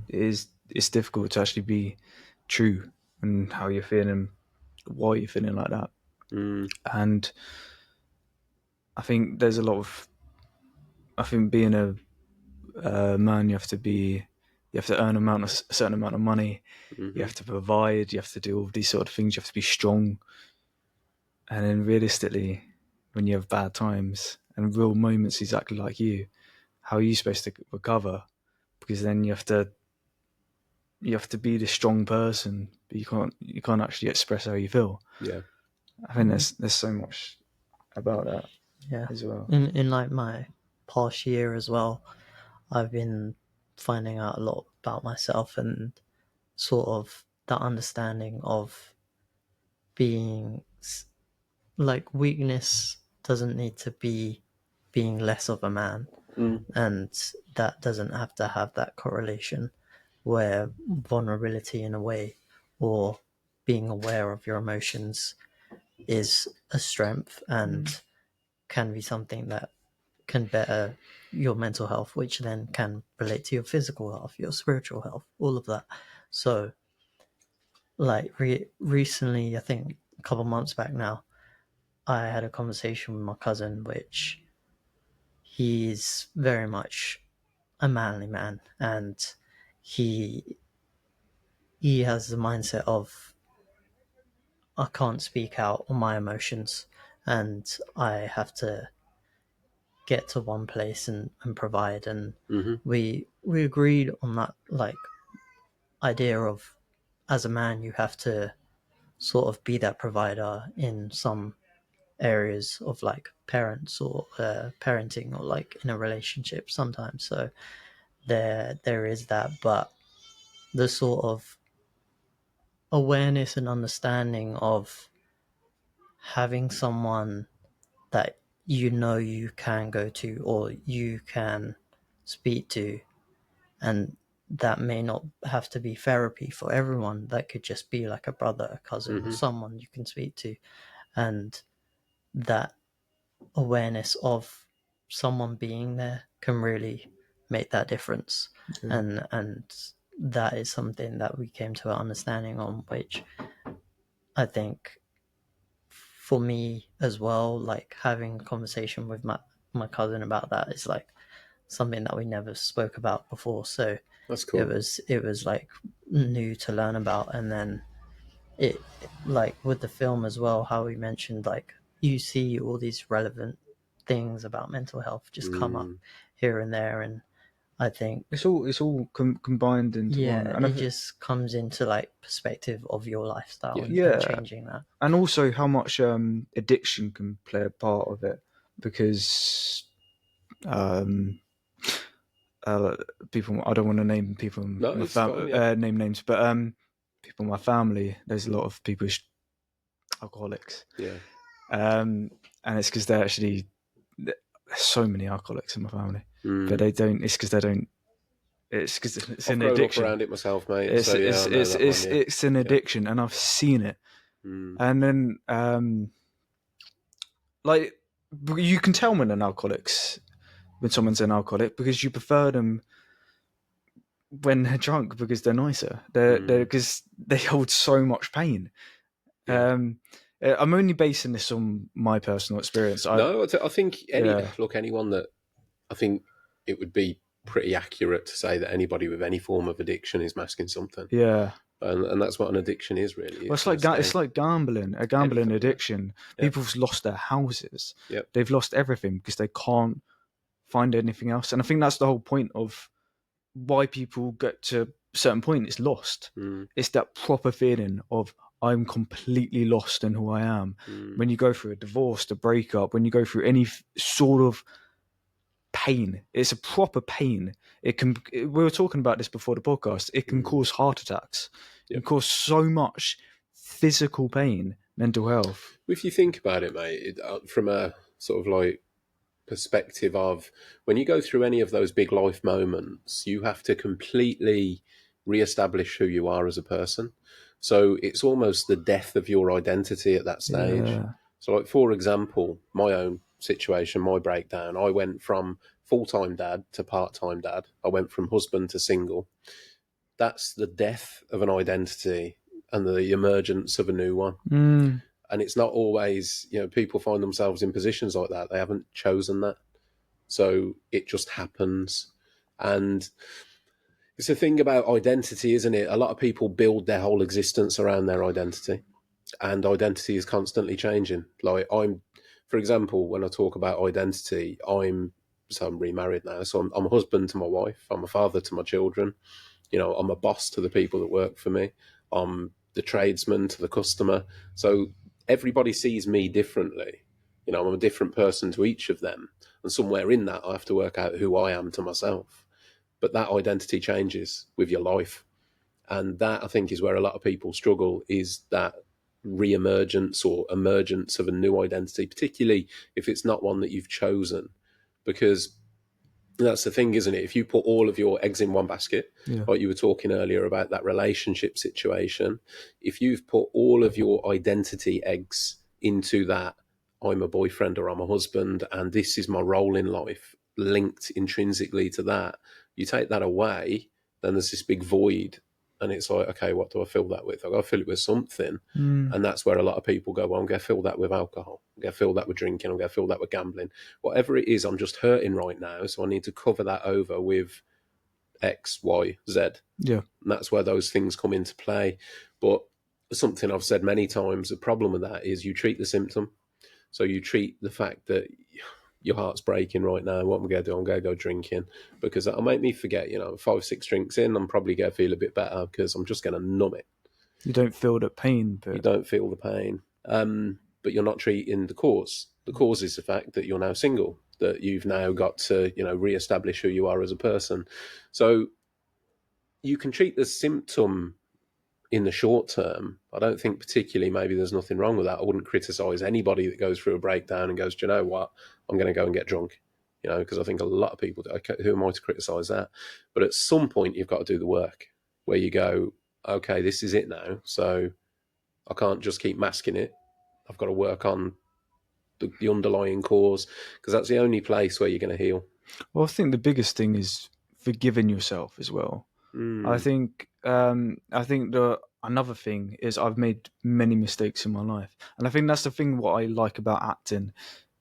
it's difficult to actually be true and how you're feeling, why you're feeling like that. And I think there's a lot of, I think being a man, you have to earn a certain amount of money, you have to provide, you have to do all these sort of things, you have to be strong. And then realistically, when you have bad times and real moments exactly like you, how are you supposed to recover? Because then you have to be the strong person, but you can't actually express how you feel. Yeah. I think there's so much about that as well. In like my past year as well, I've been finding out a lot about myself and sort of that understanding of being like weakness doesn't need to be being less of a man, and that doesn't have to have that correlation where vulnerability in a way or being aware of your emotions is a strength and can be something that can better your mental health, which then can relate to your physical health, your spiritual health, all of that. So like recently, I think a couple months back now, I had a conversation with my cousin, which he's very much a manly man, and he has the mindset of I can't speak out on my emotions, and I have to get to one place and provide. And we agreed on that like idea of as a man you have to sort of be that provider in some areas of like parents or parenting or like in a relationship sometimes. So there is that, but the sort of awareness and understanding of having someone that you know you can go to or you can speak to, and that may not have to be therapy for everyone. That could just be like a brother, a cousin, or someone you can speak to, and that awareness of someone being there can really make that difference. And that is something that we came to an understanding on, which I think for me as well, like having a conversation with my cousin about that is like something that we never spoke about before. So that's cool. It was like new to learn about. And then it like with the film as well, how we mentioned like you see all these relevant things about mental health just come up here and there, and I think it's all combined into one. And it just comes into like perspective of your lifestyle and changing that, and also how much addiction can play a part of it, because people, I don't want to name people name names, but people in my family, there's a lot of people who's alcoholics, and it's because they're actually, there's so many alcoholics in my family, but they don't, it's because they don't, it's because it's an addiction. I've grown up around it myself, mate. It's an addiction, and I've seen it. And then like you can tell when someone's an alcoholic, because you prefer them when they're drunk because they're nicer. They're because they hold so much pain. I'm only basing this on my personal experience. I think anyone that, I think it would be pretty accurate to say that anybody with any form of addiction is masking something. Yeah. And that's what an addiction is, really. Well, it's like gambling, a gambling addiction. Yeah. People have lost their houses. Yep. They've lost everything because they can't find anything else. And I think that's the whole point of why people get to a certain point. It's lost. It's that proper feeling of I'm completely lost in who I am. When you go through a divorce, a breakup, when you go through any sort of pain, it's a proper pain. We were talking about this before the podcast. It can cause heart attacks. It can cause so much physical pain, mental health. If you think about it, mate, from a sort of like perspective of when you go through any of those big life moments, you have to completely re-establish who you are as a person. So it's almost the death of your identity at that stage. Yeah. So, like, for example, my own situation, my breakdown, I went from full-time dad to part-time dad. I went from husband to single. That's the death of an identity and the emergence of a new one. And it's not always, people find themselves in positions like that. They haven't chosen that. So it just happens. And it's a thing about identity, isn't it? A lot of people build their whole existence around their identity. And identity is constantly changing. Like for example, when I talk about identity, I'm remarried now. So I'm a husband to my wife. I'm a father to my children. I'm a boss to the people that work for me. I'm the tradesman to the customer. So everybody sees me differently. I'm a different person to each of them. And somewhere in that, I have to work out who I am to myself. But that identity changes with your life. And that, I think, is where a lot of people struggle, is that re-emergence or emergence of a new identity, particularly if it's not one that you've chosen. Because that's the thing, isn't it? If you put all of your eggs in one basket, like you were talking earlier about that relationship situation, if you've put all of your identity eggs into that, I'm a boyfriend or I'm a husband, and this is my role in life, linked intrinsically to that, you take that away, then there's this big void. And it's like, okay, what do I fill that with? I've got to fill it with something. And that's where a lot of people go, well, I'm going to fill that with alcohol. I'm going to fill that with drinking. I'm going to fill that with gambling. Whatever it is, I'm just hurting right now. So I need to cover that over with X, Y, Z. Yeah. And that's where those things come into play. But something I've said many times, the problem with that is you treat the symptom. So you treat the fact that your heart's breaking right now. What am I going to do? I'm going to go drinking because that'll make me forget, 5, 6 drinks in, I'm probably going to feel a bit better because I'm just going to numb it. You don't feel the pain. But... You don't feel the pain. But you're not treating the cause. The cause is the fact that you're now single, that you've now got to, re-establish who you are as a person. So you can treat the symptom in the short term. I don't think particularly maybe there's nothing wrong with that. I wouldn't criticise anybody that goes through a breakdown and goes, do you know what, I'm going to go and get drunk, because I think a lot of people do. Okay, who am I to criticise that? But at some point you've got to do the work where you go, okay, this is it now. So I can't just keep masking it. I've got to work on the underlying cause, because that's the only place where you're going to heal. Well, I think the biggest thing is forgiving yourself as well. I think another thing is I've made many mistakes in my life, and I think that's the thing. What I like about acting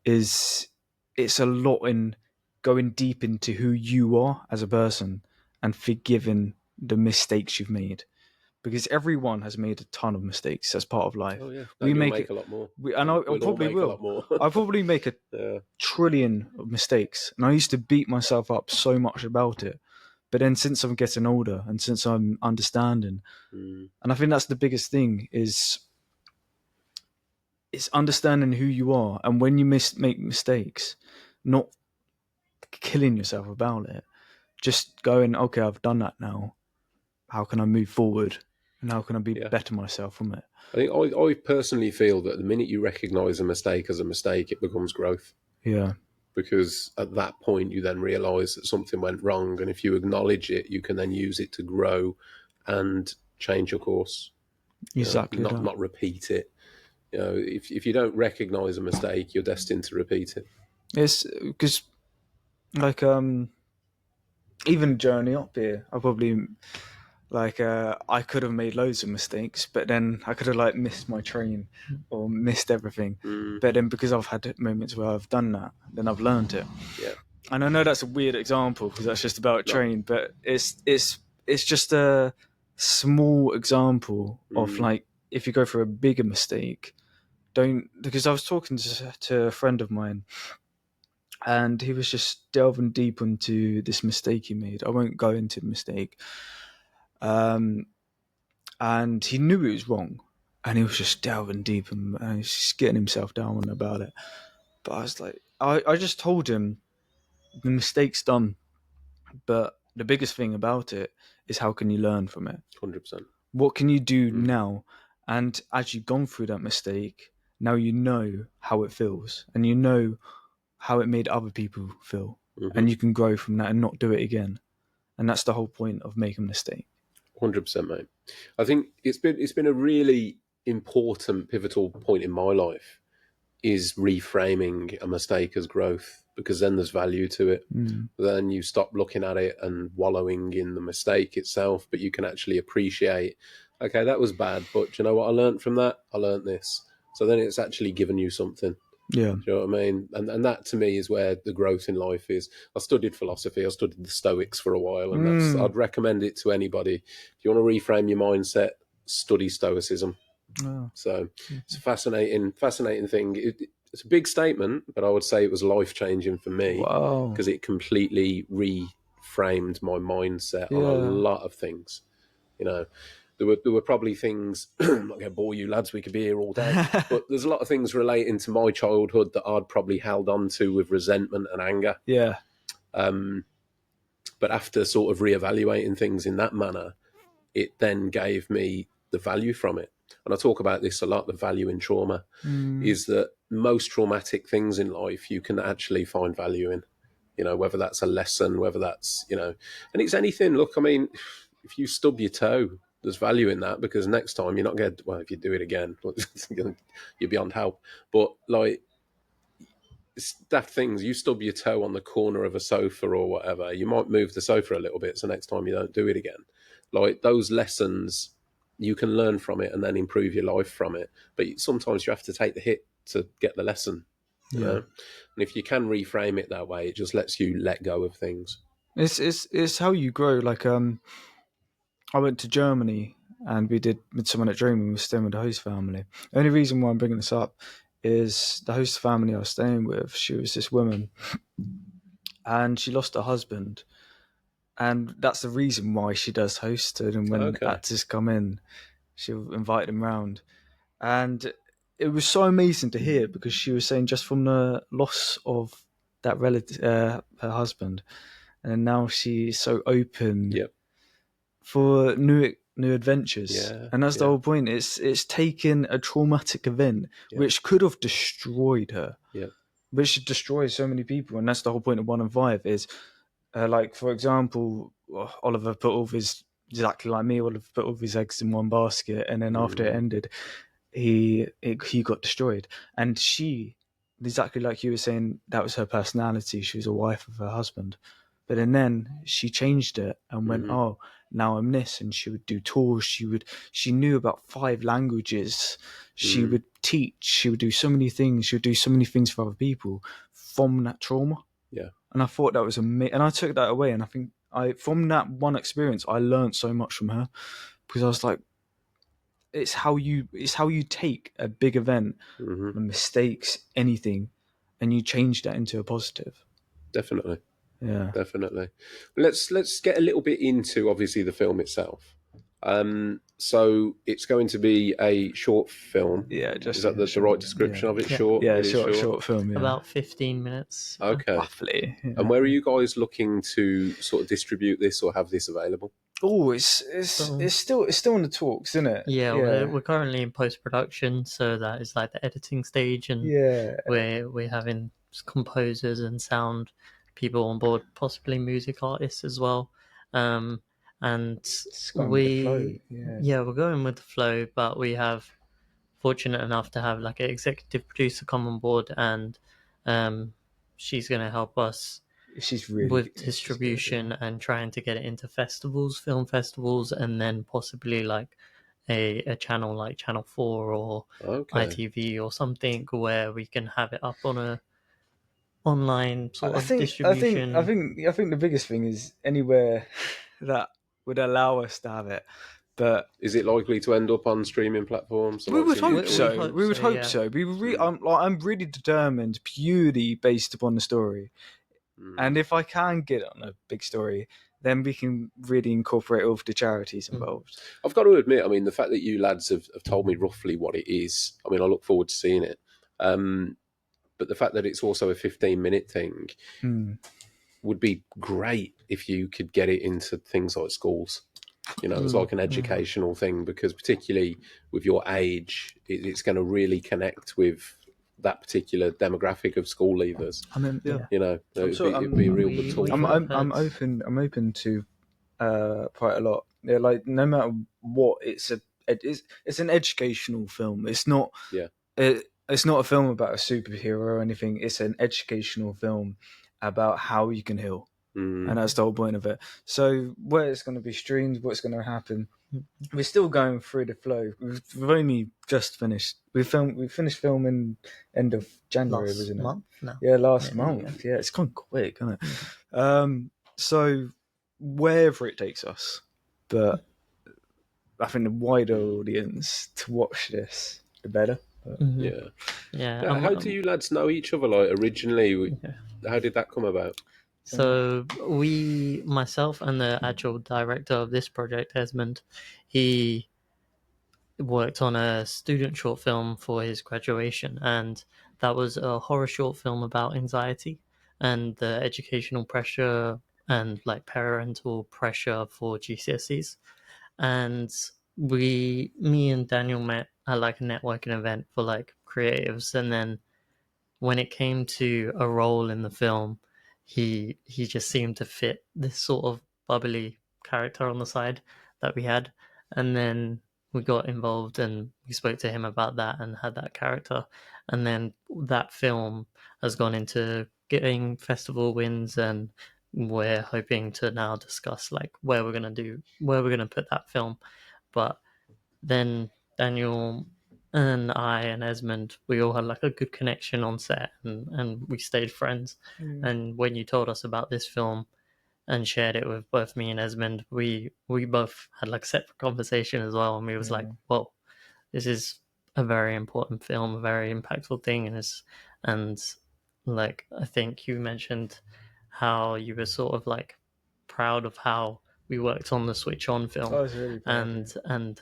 is it's a lot in going deep into who you are as a person and forgiving the mistakes you've made, because everyone has made a ton of mistakes. That's part of life. Oh yeah, we make a lot more. And I probably will. A lot more. I probably make a trillion of mistakes, and I used to beat myself up so much about it. But then since I'm getting older and since I'm understanding, and I think that's the biggest thing is understanding who you are. And when you make mistakes, not killing yourself about it, just going, okay, I've done that now. How can I move forward? And how can I be better myself from it? I think I personally feel that the minute you recognise a mistake as a mistake, it becomes growth. Yeah. Because at that point you then realise that something went wrong, and if you acknowledge it, you can then use it to grow and change your course. Exactly. Not repeat it. If you don't recognise a mistake, you're destined to repeat it. It's because, like, even journey up here, I probably I could have made loads of mistakes, but then I could have missed my train or missed everything. But then because I've had moments where I've done that, then I've learned it. Yeah. And I know that's a weird example because that's just about a train, but it's just a small example of like, if you go for a bigger mistake, don't, because I was talking to a friend of mine, and he was just delving deep into this mistake he made. I won't go into the mistake. And he knew it was wrong, and he was just delving deep and he's just getting himself down about it. But I was like, I just told him the mistake's done, but the biggest thing about it is how can you learn from it? 100%. What can you do now? And as you've gone through that mistake, now you know how it feels, and you know how it made other people feel, and you can grow from that and not do it again. And that's the whole point of making a mistake. 100%, mate. I think it's been a really important, pivotal point in my life, is reframing a mistake as growth, because then there's value to it. Then you stop looking at it and wallowing in the mistake itself, but you can actually appreciate, okay, that was bad, but do you know what I learned from that? I learned this. So then it's actually given you something. Yeah. Do you know what I mean? And that to me is where the growth in life is. I studied philosophy. I studied the Stoics for a while, and I'd recommend it to anybody. If you want to reframe your mindset, study Stoicism. Oh. So it's a fascinating thing. It's a big statement, but I would say it was life-changing for me. Wow. Because it completely reframed my mindset on a lot of things. You know, there were probably things, I'm not going to bore you lads, we could be here all day, but there's a lot of things relating to my childhood that I'd probably held on to with resentment and anger. Yeah. But after sort of reevaluating things in that manner, it then gave me the value from it. And I talk about this a lot, the value in trauma, is that most traumatic things in life you can actually find value in. You know, whether that's a lesson, whether that's, you know, and it's anything. Look, I mean, if you stub your toe, there's value in that, because next time you're not going to, well, if you do it again, you're beyond help. But like, daft things, you stub your toe on the corner of a sofa or whatever, you might move the sofa a little bit, so next time you don't do it again. Like, those lessons, you can learn from it and then improve your life from it. But sometimes you have to take the hit to get the lesson, you know? And if you can reframe it that way, it just lets you let go of things. It's how you grow. Like, I went to Germany and we did Midsummer Night Dream, and we were staying with the host family. The only reason why I'm bringing this up is the host family I was staying with, she was this woman, and she lost her husband. And that's the reason why she does host. And when actors come in, she'll invite them round. And it was so amazing to hear, because she was saying just from the loss of that relative, her husband, and now she's so open for new adventures. And that's the whole point. It's taken a traumatic event which could have destroyed her, which destroys so many people. And that's the whole point of 1 and 5 is, like, for example, Oliver put all of his, exactly like me, Oliver put all of his eggs in one basket, and then after it ended, he got destroyed. And she, exactly like you were saying, that was her personality. She was a wife of her husband. But then she changed it and went, oh, now I'm this. And she would do tours. She knew about 5 languages. She would teach. She would do so many things. She would do so many things for other people from that trauma. Yeah. And I thought that was amazing. And I took that away. And I think from that one experience, I learned so much from her, because I was like, it's how you take a big event, mistakes, anything, and you change that into a positive. Definitely. Yeah. Definitely. Let's get a little bit into, obviously, the film itself. So it's going to be a short film. Yeah, is that the right description of it? Yeah. Short. Yeah, it is short film. Yeah. About 15 minutes. Okay. Roughly. Yeah. And where are you guys looking to sort of distribute this or have this available? Oh, it's still in the talks, isn't it? Yeah, we're currently in post-production, so that is like the editing stage, and we're having composers and sound people on board, possibly music artists as well. And we're going with the flow, but we have fortunate enough to have like an executive producer come on board, and she's going to help us. She's really with distribution and trying to get it into festivals, film festivals, and then possibly like a channel like Channel 4 or ITV or something, where we can have it up on a online sort of distribution. I think the biggest thing is anywhere that would allow us to have it. But is it likely to end up on streaming platforms? we would hope so. hope We would so, hope yeah. so. I'm really determined, purely based upon the story. And if I can get on a big story, then we can really incorporate all of the charities involved. I've got to admit, I mean, the fact that you lads have told me roughly what it is, I mean, I look forward to seeing it. But the fact that it's also a 15-minute thing would be great if you could get it into things like schools. You know, as like an educational thing, because particularly with your age, it's going to really connect with that particular demographic of school leavers. I mean, yeah. You know, it'd be a real good tool. I'm open to quite a lot. Yeah, like no matter what, it's an educational film. It's not. Yeah. It's not a film about a superhero or anything. It's an educational film about how you can heal. And that's the whole point of it. So where it's going to be streamed, what's going to happen, we're still going through the flow. We've only just finished. We finished filming end of January, wasn't it? Month? No. Yeah, last month. Yeah, it's gone quick, isn't it? So wherever it takes us, but I think the wider audience to watch this, the better. Yeah. How do you lads know each other? Like originally, how did that come about? So myself and the actual director of this project, Esmond, he worked on a student short film for his graduation, and that was a horror short film about anxiety and the educational pressure and like parental pressure for GCSEs. And me and Daniel met at like a networking event for like creatives, and then when it came to a role in the film, he just seemed to fit this sort of bubbly character on the side that we had. And then we got involved and we spoke to him about that and had that character. And then that film has gone into getting festival wins, and we're hoping to now discuss like where we're gonna put that film. But then Daniel and I and Esmond, we all had like a good connection on set, and we stayed friends. And when you told us about this film and shared it with both me and Esmond, we both had like separate conversation as well, and we was like, "Whoa, this is a very important film, a very impactful thing," and like I think you mentioned how you were sort of like proud of how we worked on the Switch On film, I was really proud, and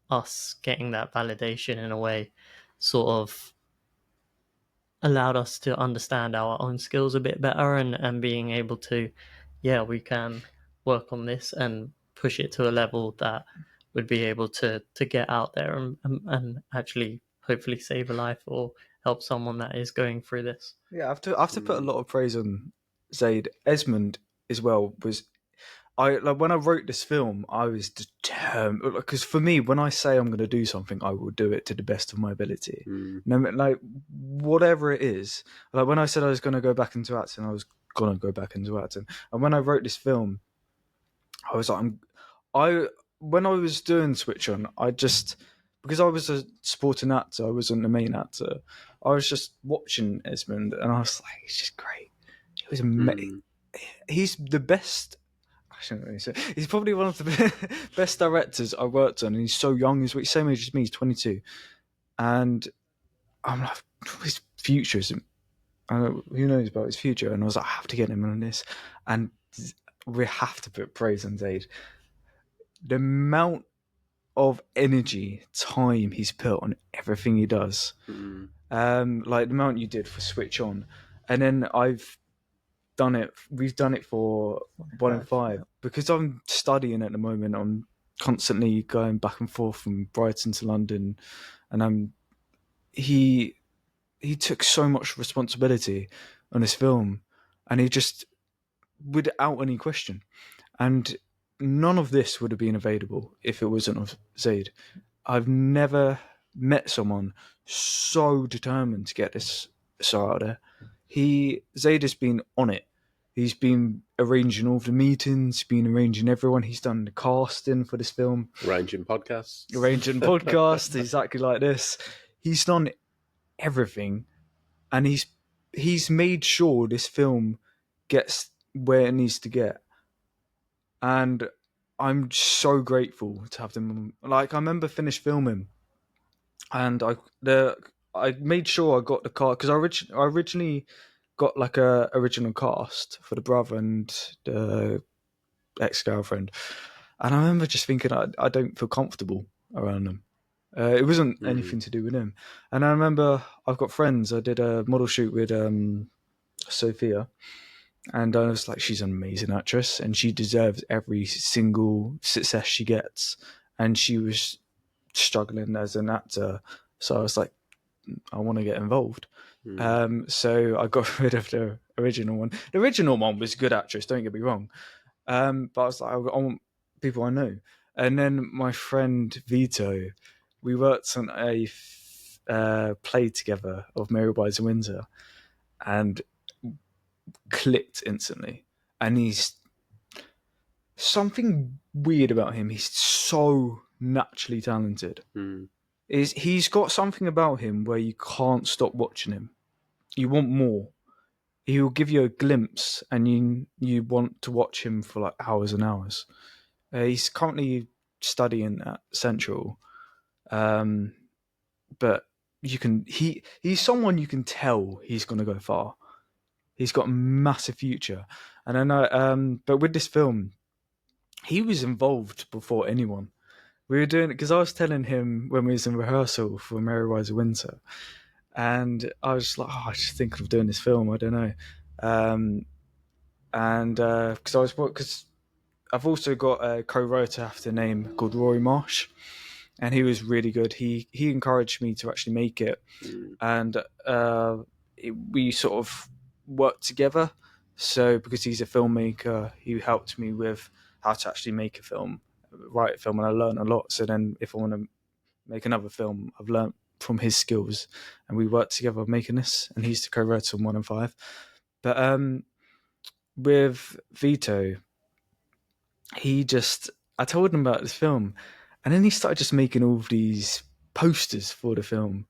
us getting that validation in a way sort of allowed us to understand our own skills a bit better, and being able to, we can work on this and push it to a level that would be able to get out there and actually hopefully save a life or help someone that is going through this. Yeah, I have to put a lot of praise on Zayd. Esmond as well was. When I wrote this film, I was determined, because for me, when I say I'm going to do something, I will do it to the best of my ability. No, like whatever it is. Like when I said I was going to go back into acting, I was going to go back into acting. And when I wrote this film, I was like, when I was doing Switch On, because I was a supporting actor, I wasn't the main actor. I was just watching Esmond, and I was like, he's just great. He was amazing. He's the best. He's probably one of the best directors I worked on, and he's so young. He's same age as me. He's 22, and I'm like, his future is. Who knows about his future? And I was like, I have to get him on this, and we have to put praise on Zayd. The amount of energy, time he's put on everything he does, like the amount you did for Switch On, and then we've done it for 1 and 5 because I'm studying at the moment. I'm constantly going back and forth from Brighton to London, and he took so much responsibility on this film, and he just, without any question, and none of this would have been available if it wasn't of Zayd. I've never met someone so determined to get this out there. Zayd has been on it. He's been arranging all the meetings, been arranging everyone. He's done the casting for this film. Arranging podcasts, exactly like this. He's done everything, and he's made sure this film gets where it needs to get. And I'm so grateful to have them. Like, I remember finished filming, and I made sure I got the cast, because I originally got like a original cast for the brother and the ex-girlfriend, and I remember just thinking I don't feel comfortable around them. It wasn't anything to do with him. And I remember I've got friends. I did a model shoot with Sophia, and I was like, she's an amazing actress, and she deserves every single success she gets. And she was struggling as an actor, so I was like, I want to get involved. So I got rid of the original one. The original one was a good actress, don't get me wrong. But I was like, I want people I know. And then my friend Vito, we worked on a play together of Mary Buys a Windsor, and clicked instantly. And he's something weird about him. He's so naturally talented. He's got something about him where you can't stop watching him. You want more. He will give you a glimpse, and you want to watch him for like hours and hours. He's currently studying at Central, but he's someone you can tell he's going to go far. He's got a massive future, and I know. But with this film, he was involved before anyone. We were doing it because I was telling him when we was in rehearsal for Mary Rise of Winter, and I was like, I just thinking of doing this film. I don't know, and because I've also got a co-writer after the name called Rory Marsh, and he was really good. He encouraged me to actually make it, and we sort of worked together. So because he's a filmmaker, he helped me with how to actually make a film, write a film, and I learned a lot. So then if I want to make another film, I've learned from his skills, and we worked together making this, and he's the co-writer on 1 and 5. But with Vito, I told him about this film, and then he started just making all of these posters for the film,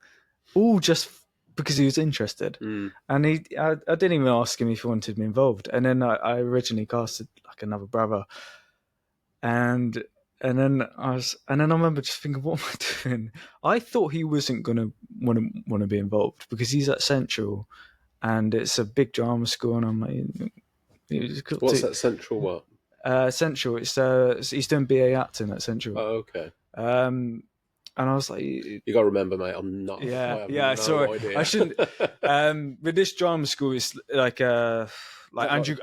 all just because he was interested. And I didn't even ask him if he wanted me involved. And then I originally casted like another brother, and then I remember just thinking, what am I doing? I thought he wasn't gonna want to be involved because he's at Central, and it's a big drama school, and I'm like, what's that Central what? Central. It's he's doing BA acting at Central. Oh, okay. And I was like, you got to remember, mate, I'm not. Yeah. Sorry, idea. I shouldn't. With this drama school, it's like Andrew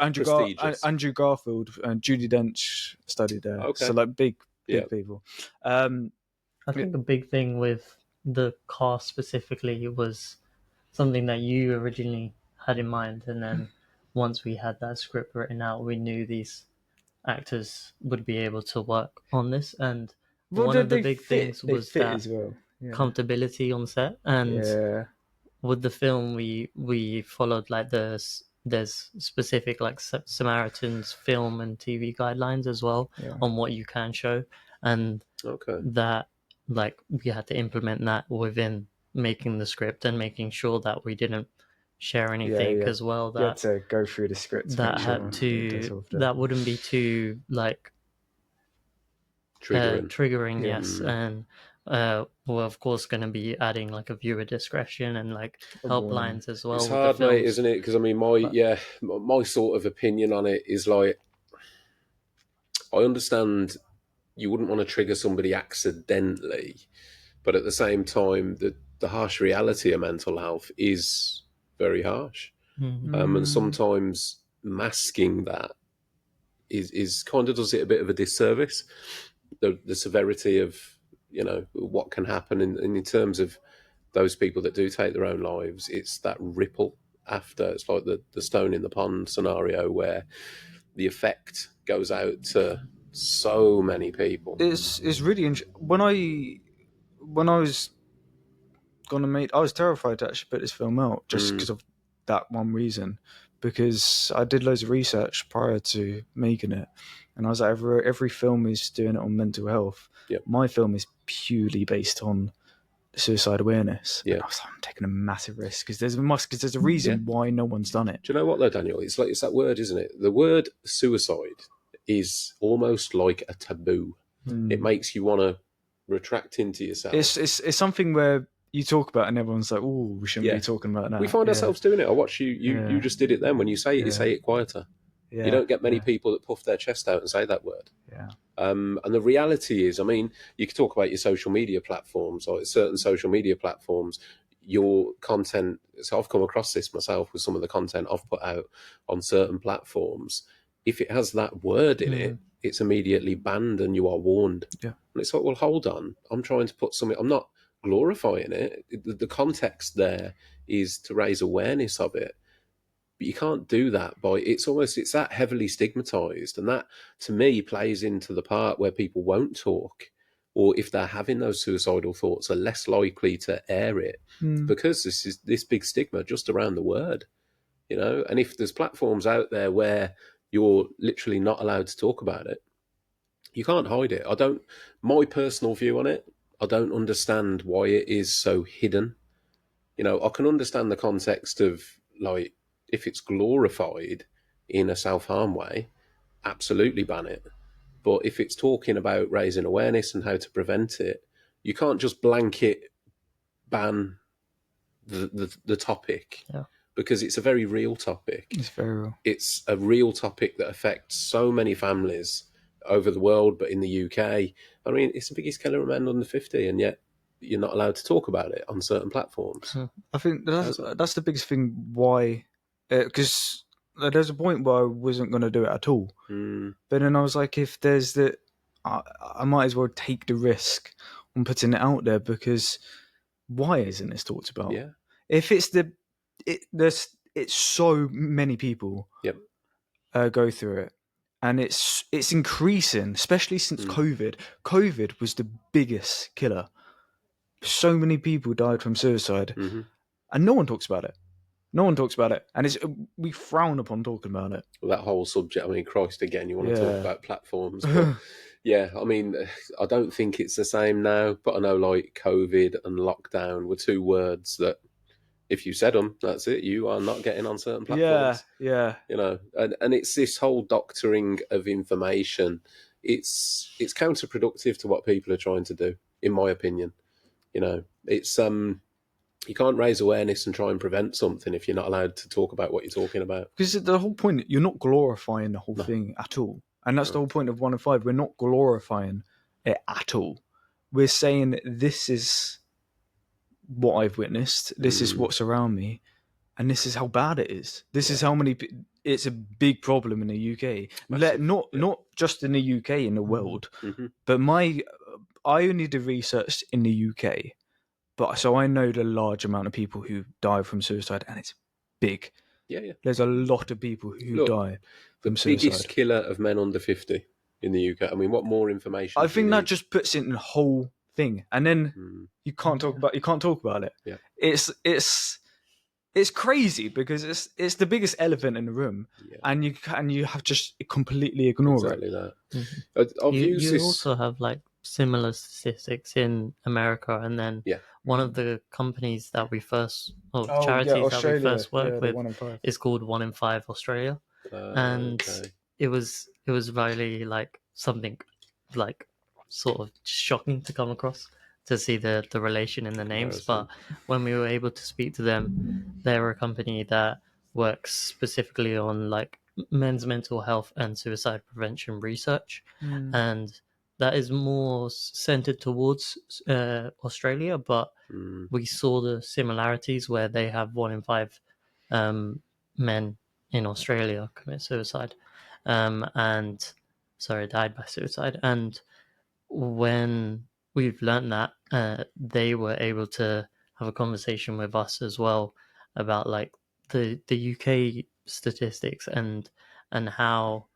Garfield and Judi Dench studied there. Okay. So like big people. I think the big thing with the cast specifically was something that you originally had in mind, and then once we had that script written out, we knew these actors would be able to work on this. And one of the big things was that comfortability on set. And with the film, we followed like there's specific like Samaritan's film and TV guidelines as well on what you can show, and that like we had to implement that within making the script and making sure that we didn't share anything as well. That you had to go through the script. That wouldn't be too like triggering. Yes, and we're of course going to be adding like a viewer discretion and like helplines as well. It's hard, mate, isn't it? Because I mean, my sort of opinion on it is like, I understand you wouldn't want to trigger somebody accidentally, but at the same time, the harsh reality of mental health is very harsh, and sometimes masking that is kind of does it a bit of a disservice. The severity of what can happen in terms of those people that do take their own lives. It's that ripple after. It's like the stone in the pond scenario where the effect goes out to so many people. It's really interesting. When I was gonna make, I was terrified to actually put this film out just because of that one reason, because I did loads of research prior to making it, and I was like, every film is doing it on mental health. My film is purely based on suicide awareness. And I was like, I'm taking a massive risk because there's a reason why no one's done it. Do you know what though, Daniel? It's that word, isn't it? The word suicide is almost like a taboo. It makes you want to retract into yourself. It's something where you talk about and everyone's like, "Oh, we shouldn't be talking about that." We find ourselves doing it. I watch you. You just did it then. When you say it, you say it quieter. Yeah. You don't get many people that puff their chest out and say that word. Yeah. And the reality is, I mean, you could talk about your social media platforms, or certain social media platforms, your content. So I've come across this myself with some of the content I've put out on certain platforms. If it has that word in it, it's immediately banned and you are warned. Yeah. And it's like, well, hold on. I'm trying to put something, I'm not glorifying it. The context there is to raise awareness of it. But you can't do that by, it's that heavily stigmatized. And that, to me, plays into the part where people won't talk, or if they're having those suicidal thoughts, are less likely to air it because this big stigma just around the word, you know. And if there's platforms out there where you're literally not allowed to talk about it, you can't hide it. My personal view on it, I don't understand why it is so hidden. You know, I can understand the context of, like, if it's glorified in a self-harm way, absolutely ban it. But if it's talking about raising awareness and how to prevent it, you can't just blanket ban the topic, because it's a very real topic. It's very real. It's a real topic that affects so many families over the world, but in the UK, I mean, it's the biggest killer of men under 50, and yet you're not allowed to talk about it on certain platforms. I think that's the biggest thing. Why? Because there's a point where I wasn't going to do it at all. But then I was like, if there's I might as well take the risk on putting it out there, because why isn't this talked about? Yeah. If it's it's so many people go through it, and it's increasing, especially since COVID. COVID was the biggest killer. So many people died from suicide, and no one talks about it. No one talks about it, and we frown upon talking about it. Well, that whole subject, I mean, Christ, again, you want to talk about platforms, but yeah, I mean, I don't think it's the same now, but I know, like, COVID and lockdown were two words that, if you said them, that's it, you are not getting on certain platforms. Yeah. You know, and it's this whole doctoring of information. It's counterproductive to what people are trying to do, in my opinion. You know, it's you can't raise awareness and try and prevent something if you're not allowed to talk about what you're talking about. Because the whole point, you're not glorifying the whole thing at all. And that's the whole point of 1 and 5. We're not glorifying it at all. We're saying, this is what I've witnessed. This is what's around me. And this is how bad it is. This is how many... It's a big problem in the UK. Not just in the UK, in the world. But I only did research in the UK. But so I know the large amount of people who die from suicide, and it's big. Yeah. There's a lot of people who die from suicide. The biggest killer of men under 50 in the UK. I mean, what more information? I think that just puts it in the whole thing, and then you can't talk about it. Yeah. It's crazy, because it's the biggest elephant in the room, and you have just completely ignore it. Exactly that. You also have, like, similar statistics in America, and then one of the companies that we first, charities that we first worked with, is called 1 in 5 Australia, and it was really, like, something, like, sort of shocking to come across, to see the relation in the names. But when we were able to speak to them, they're a company that works specifically on, like, men's mental health and suicide prevention research, and that is more centered towards Australia, but we saw the similarities where they have 1 in 5 men in Australia commit suicide, and died by suicide. And when we've learned that, they were able to have a conversation with us as well about, like, the UK statistics and how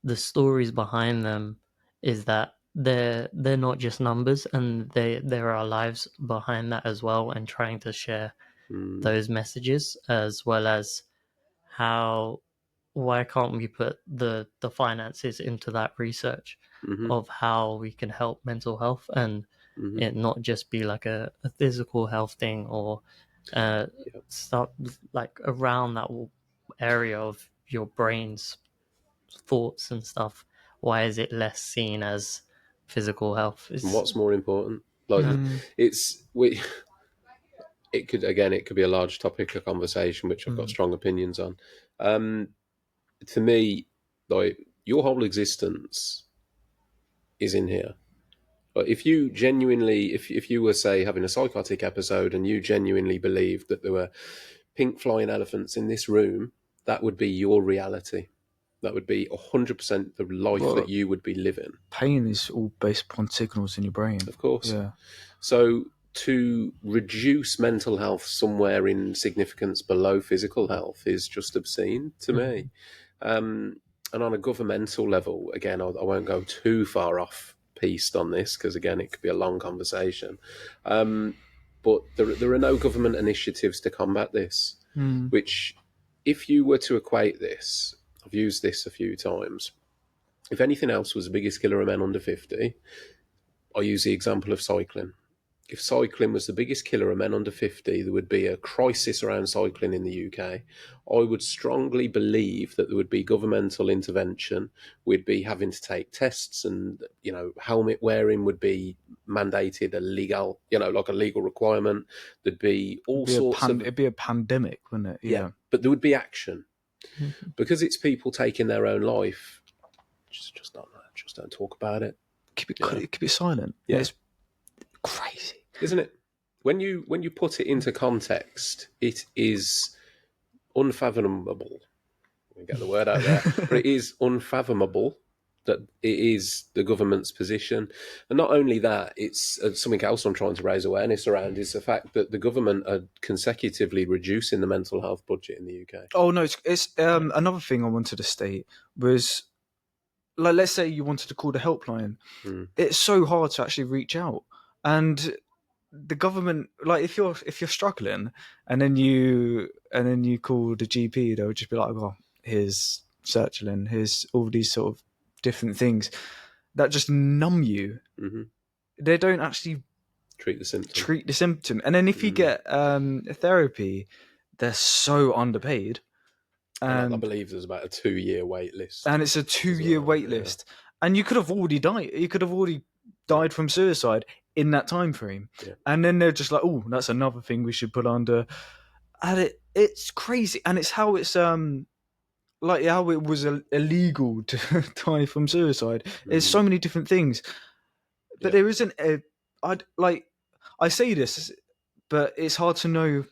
the stories behind them is that they're not just numbers, and there are lives behind that as well, and trying to share those messages, as well as why can't we put the finances into that research of how we can help mental health, and it not just be like a physical health thing, or stuff like around that area of your brain's thoughts and stuff, why is it less seen as physical health? And what's more important? Like, it could be a large topic of conversation, which I've got strong opinions on. To me, like, your whole existence is in here. But if you genuinely, if you were, say, having a psychotic episode and you genuinely believed that there were pink flying elephants in this room, that would be your reality. That would be 100% the life that you would be living. Pain is all based upon signals in your brain. Of course. Yeah. So to reduce mental health somewhere in significance below physical health is just obscene to me. And on a governmental level, again, I won't go too far off piste on this because, again, it could be a long conversation. But there are no government initiatives to combat this, which, if you were to equate this, I've used this a few times, if anything else was the biggest killer of men under 50, I use the example of cycling. If cycling was the biggest killer of men under 50, there would be a crisis around cycling in the UK. I would strongly believe that there would be governmental intervention. We'd be having to take tests, and, helmet wearing would be mandated, like a legal requirement. There'd be all sorts of... It'd be a pandemic, wouldn't it? Yeah, but there would be action. Because it's people taking their own life, just don't talk about it. Keep it silent. Yeah. It's crazy, isn't it? When you put it into context, it is unfathomable. Let me get the word out there. But it is unfathomable that it is the government's position. And not only that, it's something else I'm trying to raise awareness around is the fact that the government are consecutively reducing the mental health budget in the UK. Oh no, it's another thing I wanted to state was, like, let's say you wanted to call the helpline. It's so hard to actually reach out, and the government, like, if you're struggling and then you call the GP, they'll just be like, "Oh, here's sertraline, here's all these sort of different things that just numb you." They don't actually treat the symptom. And then if you get therapy, they're so underpaid. And I believe there's about a 2-year wait list. And it's a 2-year wait list. And you could have already died. You could have already died from suicide in that time frame. Yeah. And then they're just like, "Oh, that's another thing we should put under." And it's crazy. And it's how it's like how it was illegal to die from suicide. There's so many different things. But there isn't I say this, but it's hard to know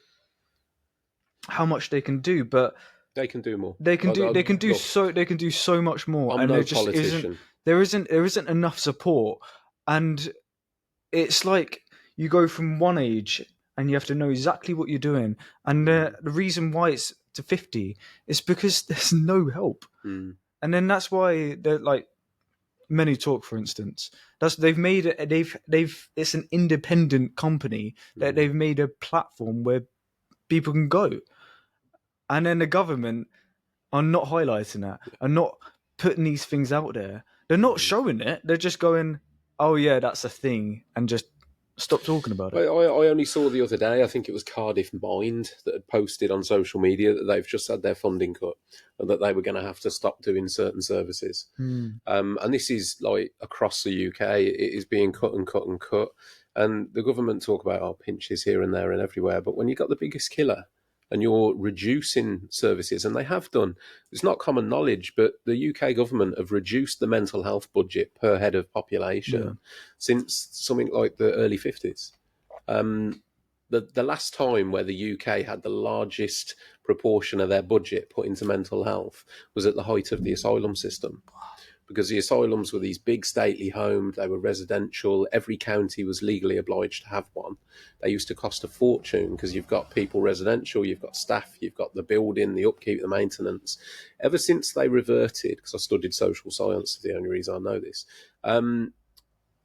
how much they can do, but they can do more. They can do so much more. I'm no politician. There isn't enough support, and it's like you go from one age and you have to know exactly what you're doing, and the reason why it's to 50 is because there's no help, and then that's why they're like Many Talk, for instance. It's an independent company that they've made a platform where people can go. And then the government are not highlighting that, are not putting these things out there. They're not showing it. They're just going, "Oh yeah, that's a thing," and just stop talking about it. I only saw the other day, I think it was Cardiff Mind that had posted on social media that they've just had their funding cut and that they were going to have to stop doing certain services. And this is like across the UK. It is being cut and cut and cut. And the government talk about pinches here and there and everywhere. But when you've got the biggest killer and you're reducing services, and they have done, it's not common knowledge, but the UK government have reduced the mental health budget per head of population since something like the early 50s. The last time where the UK had the largest proportion of their budget put into mental health was at the height of the asylum system. Because the asylums were these big stately homes, they were residential, every county was legally obliged to have one. They used to cost a fortune because you've got people residential, you've got staff, you've got the building, the upkeep, the maintenance. Ever since they reverted, because I studied social science, is the only reason I know this,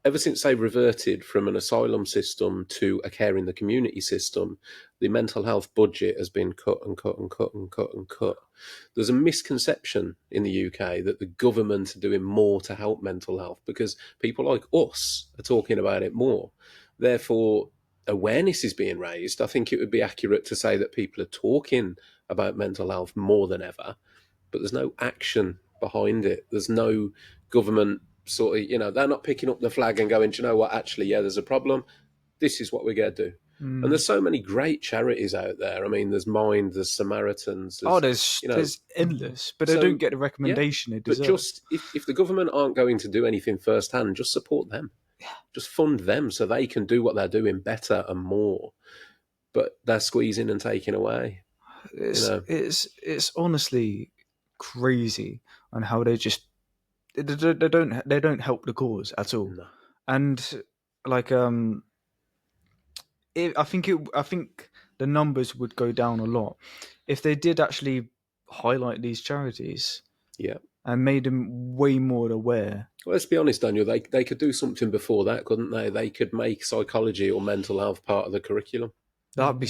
ever since they reverted from an asylum system to a care in the community system, the mental health budget has been cut and cut and cut and cut and cut. There's a misconception in the UK that the government are doing more to help mental health because people like us are talking about it more. Therefore, awareness is being raised. I think it would be accurate to say that people are talking about mental health more than ever, but there's no action behind it. There's no government sort of, they're not picking up the flag and going, do you know what, actually, yeah, there's a problem. This is what we're going to do. And there's so many great charities out there. I mean, there's Mind, there's Samaritans. There's endless, but they don't get the recommendation they deserve. But just if the government aren't going to do anything firsthand, just support them. Yeah. Just fund them so they can do what they're doing better and more. But they're squeezing and taking away. It's honestly crazy on how they don't help the cause at all. No. And like I think the numbers would go down a lot if they did actually highlight these charities. Yeah. And made them way more aware. Well, let's be honest, Daniel. They could do something before that, couldn't they? They could make psychology or mental health part of the curriculum. That'd be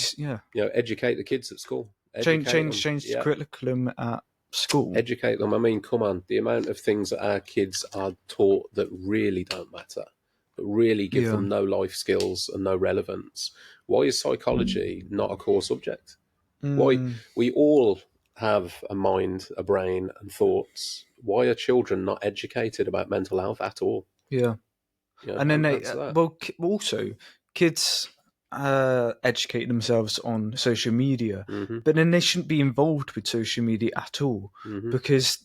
educate the kids at school. Change the curriculum at school. Educate them. I mean, come on, the amount of things that our kids are taught that really don't matter, that really give them no life skills and no relevance. Why is psychology not a core subject? Why we all have a mind, a brain, and thoughts. Why are children not educated about mental health at all? Yeah, and then also kids educate themselves on social media, but then they shouldn't be involved with social media at all because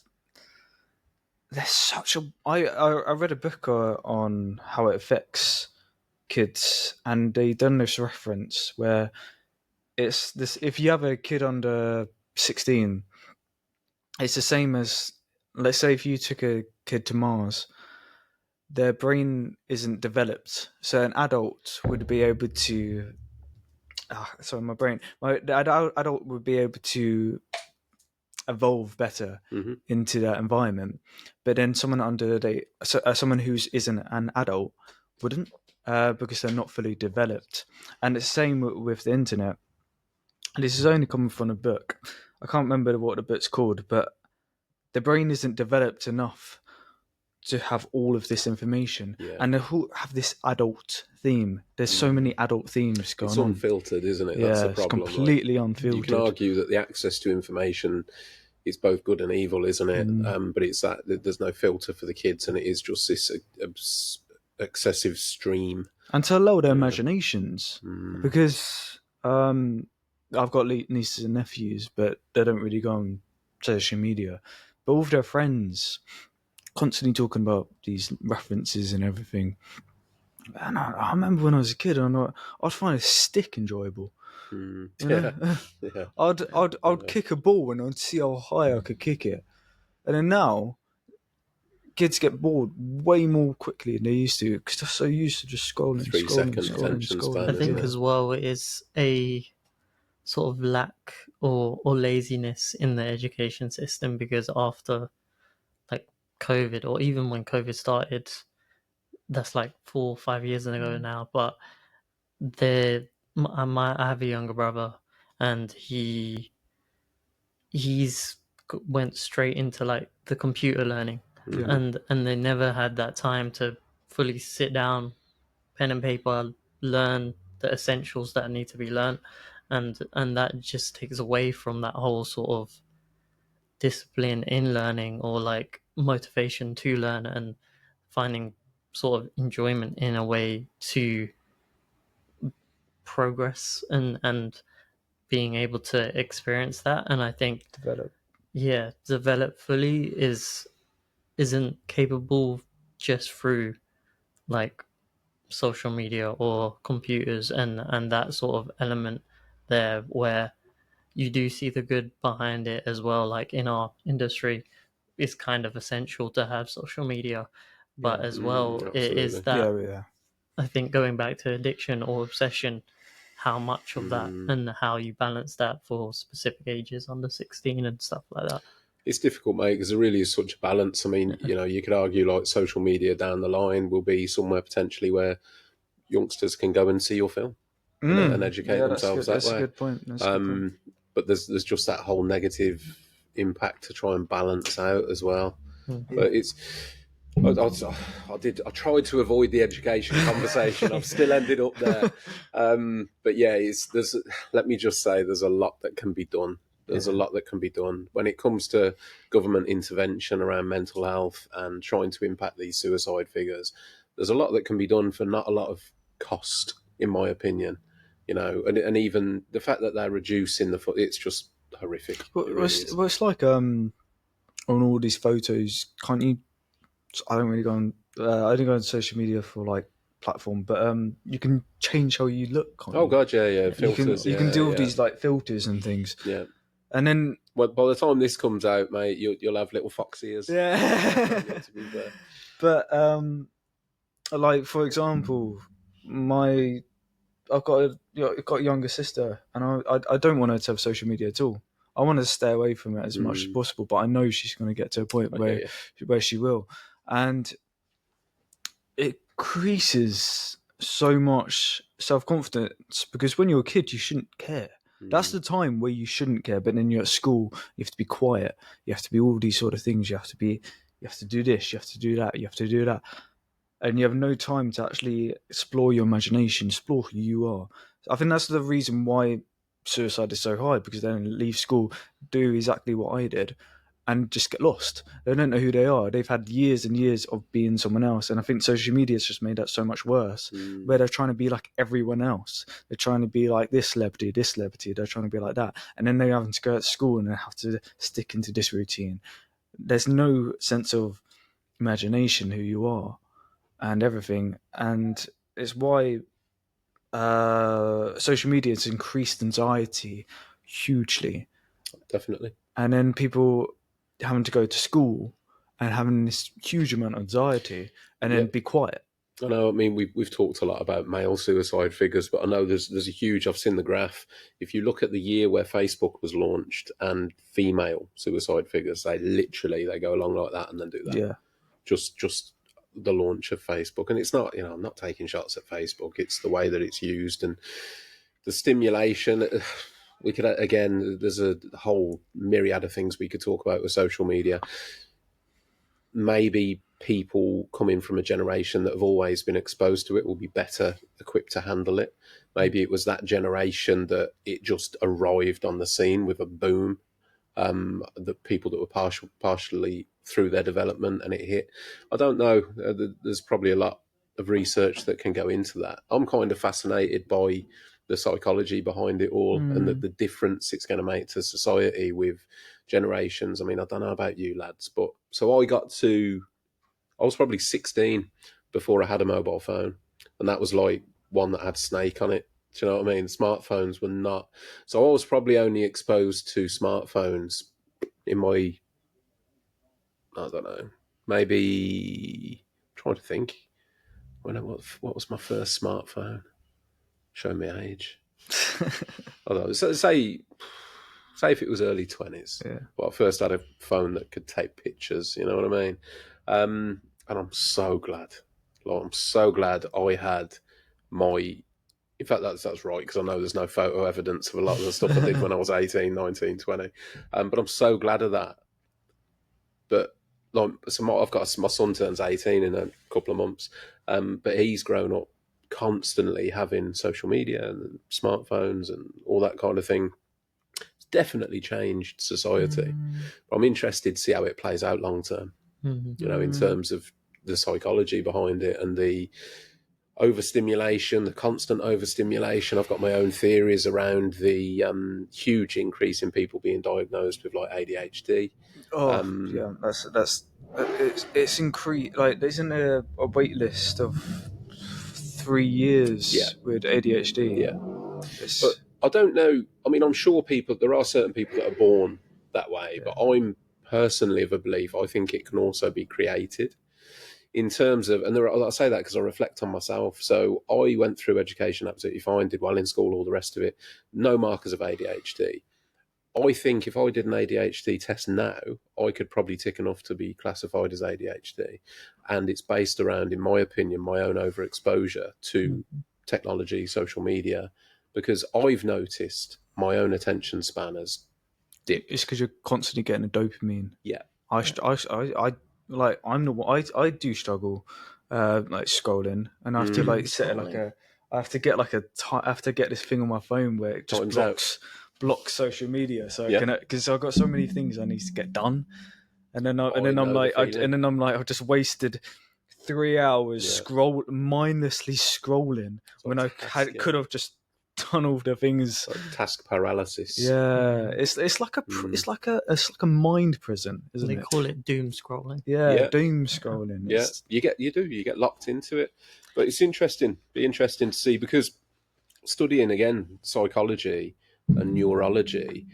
there's such a. I read a book on how it affects kids, and they done this reference where it's this: if you have a kid under 16, it's the same as, let's say, if you took a kid to Mars, their brain isn't developed. So an adult would be able to. The adult would be able to evolve better into that environment, but then someone someone who isn't an adult wouldn't, because they're not fully developed. And it's the same with the internet. And this is only coming from a book. I can't remember what the book's called, but the brain isn't developed enough to have all of this information. Yeah. And they have this adult theme. There's so many adult themes going on. It's unfiltered, isn't it? That's the problem. It's completely unfiltered. You can argue that the access to information is both good and evil, isn't it? But it's that there's no filter for the kids, and it is just this excessive stream. And to allow their imaginations, because I've got nieces and nephews, but they don't really go on social media. But with their friends, constantly talking about these references and everything. And I remember when I was a kid, I'd find a stick enjoyable. Yeah. I'd kick a ball and I'd see how high I could kick it. And then now, kids get bored way more quickly than they used to because they're so used to just scrolling. 3 second attention span. I think as well it is a sort of lack or laziness in the education system, because after like COVID, or even when COVID started, that's like 4 or 5 years ago now, but I have a younger brother, and he's went straight into like the computer learning, and they never had that time to fully sit down, pen and paper, learn the essentials that need to be learned, and that just takes away from that whole sort of discipline in learning, or like motivation to learn and finding sort of enjoyment in a way to progress and being able to experience that. And I think develop fully isn't capable just through like social media or computers and that sort of element there, where you do see the good behind it as well. Like in our industry, it's kind of essential to have social media, but as well, it is that I think going back to addiction or obsession, how much of that and how you balance that for specific ages under 16 and stuff like that. It's difficult, mate, because there really is such a balance. I mean, you could argue like social media down the line will be somewhere potentially where youngsters can go and see your film and educate themselves that way. That's a good point. That's a good point. But there's just that whole negative impact to try and balance out as well. But it's... I tried to avoid the education conversation. I've still ended up there. But yeah, let me just say there's a lot that can be done There's a lot that can be done when it comes to government intervention around mental health and trying to impact these suicide figures. There's a lot that can be done for not a lot of cost, in my opinion. And even the fact that they're reducing it's just horrific. It's like on all these photos, can't you? I don't really go on. I don't go on social media for like platform, but you can change how you look. Can't you? God, yeah, filters. You can do all these like filters and things. Yeah, and then by the time this comes out, mate, you'll have little fox ears. Yeah, to be fair. But like for example, I've got a younger sister, and I don't want her to have social media at all. I want to stay away from it as much as possible, but I know she's going to get to a point where she will, and it increases so much self-confidence, because when you're a kid, you shouldn't care. That's the time where you shouldn't care. But then you're at school, you have to be quiet. You have to be all these sort of things. You have to do this. You have to do that. You have to do that. And you have no time to actually explore your imagination, explore who you are. I think that's the reason why suicide is so high, because they don't leave school, do exactly what I did, and just get lost. They don't know who they are. They've had years and years of being someone else. And I think social media has just made that so much worse, where they're trying to be like everyone else. They're trying to be like this celebrity. They're trying to be like that. And then they're having to go to school and they have to stick into this routine. There's no sense of imagination who you are and everything. And it's why social media has increased anxiety hugely. Definitely. And then people having to go to school and having this huge amount of anxiety and then be quiet. I know. I mean, we've talked a lot about male suicide figures, but I know there's a huge. I've seen the graph. If you look at the year where Facebook was launched and female suicide figures, they go along like that and then do that. Yeah. Just the launch of Facebook, and it's not. I'm not taking shots at Facebook. It's the way that it's used and the stimulation. We could, again, there's a whole myriad of things we could talk about with social media. Maybe people coming from a generation that have always been exposed to it will be better equipped to handle it. Maybe it was that generation that it just arrived on the scene with a boom. The people that were partially through their development and it hit. I don't know. There's probably a lot of research that can go into that. I'm kind of fascinated by the psychology behind it all and the difference it's going to make to society with generations. I mean, I don't know about you lads, but so I was probably 16 before I had a mobile phone, and that was like one that had Snake on it. Do you know what I mean? Smartphones were not. So I was probably only exposed to smartphones in my, I don't know, maybe, I'm trying to think. What was my first smartphone? Show me age. I don't know. So say if it was early 20s. Yeah. Well, I first had a phone that could take pictures, you know what I mean? And I'm so glad. I'm so glad I had my... In fact, that's right, because I know there's no photo evidence of a lot of the stuff I did when I was 18, 19, 20. But I'm so glad of that. But I've got my son turns 18 in a couple of months, but he's grown up constantly having social media and smartphones and all that kind of thing. It's definitely changed society. But I'm interested to see how it plays out long term. In terms of the psychology behind it and the overstimulation, the constant overstimulation. I've got my own theories around the huge increase in people being diagnosed with like ADHD. Yeah, it's increased. Like, isn't there a wait list of 3 years with ADHD? Yeah, but I don't know. I mean, I'm sure there are certain people that are born that way, but I'm personally of a belief. I think it can also be created. In terms of, and I say that because I reflect on myself. So I went through education absolutely fine, did well in school, all the rest of it. No markers of ADHD. I think if I did an ADHD test now, I could probably tick enough to be classified as ADHD. And it's based around, in my opinion, my own overexposure to technology, social media, because I've noticed my own attention span has dipped. It's because you're constantly getting a dopamine. Yeah. I do struggle, like scrolling, and I have to like set it like I have to get this thing on my phone where it just Time's blocks block social media so I Yeah. can, because I've got so many things I need to get done, and then I know the feeling. I've just wasted 3 hours Yeah. mindlessly scrolling when I could have just done all the things. Like task paralysis. Yeah, it's like a mind prison, isn't They it? call it doom scrolling. Yeah, doom scrolling. Yeah, you get locked into it. But it's interesting. Be interesting to see, because studying again psychology and neurology,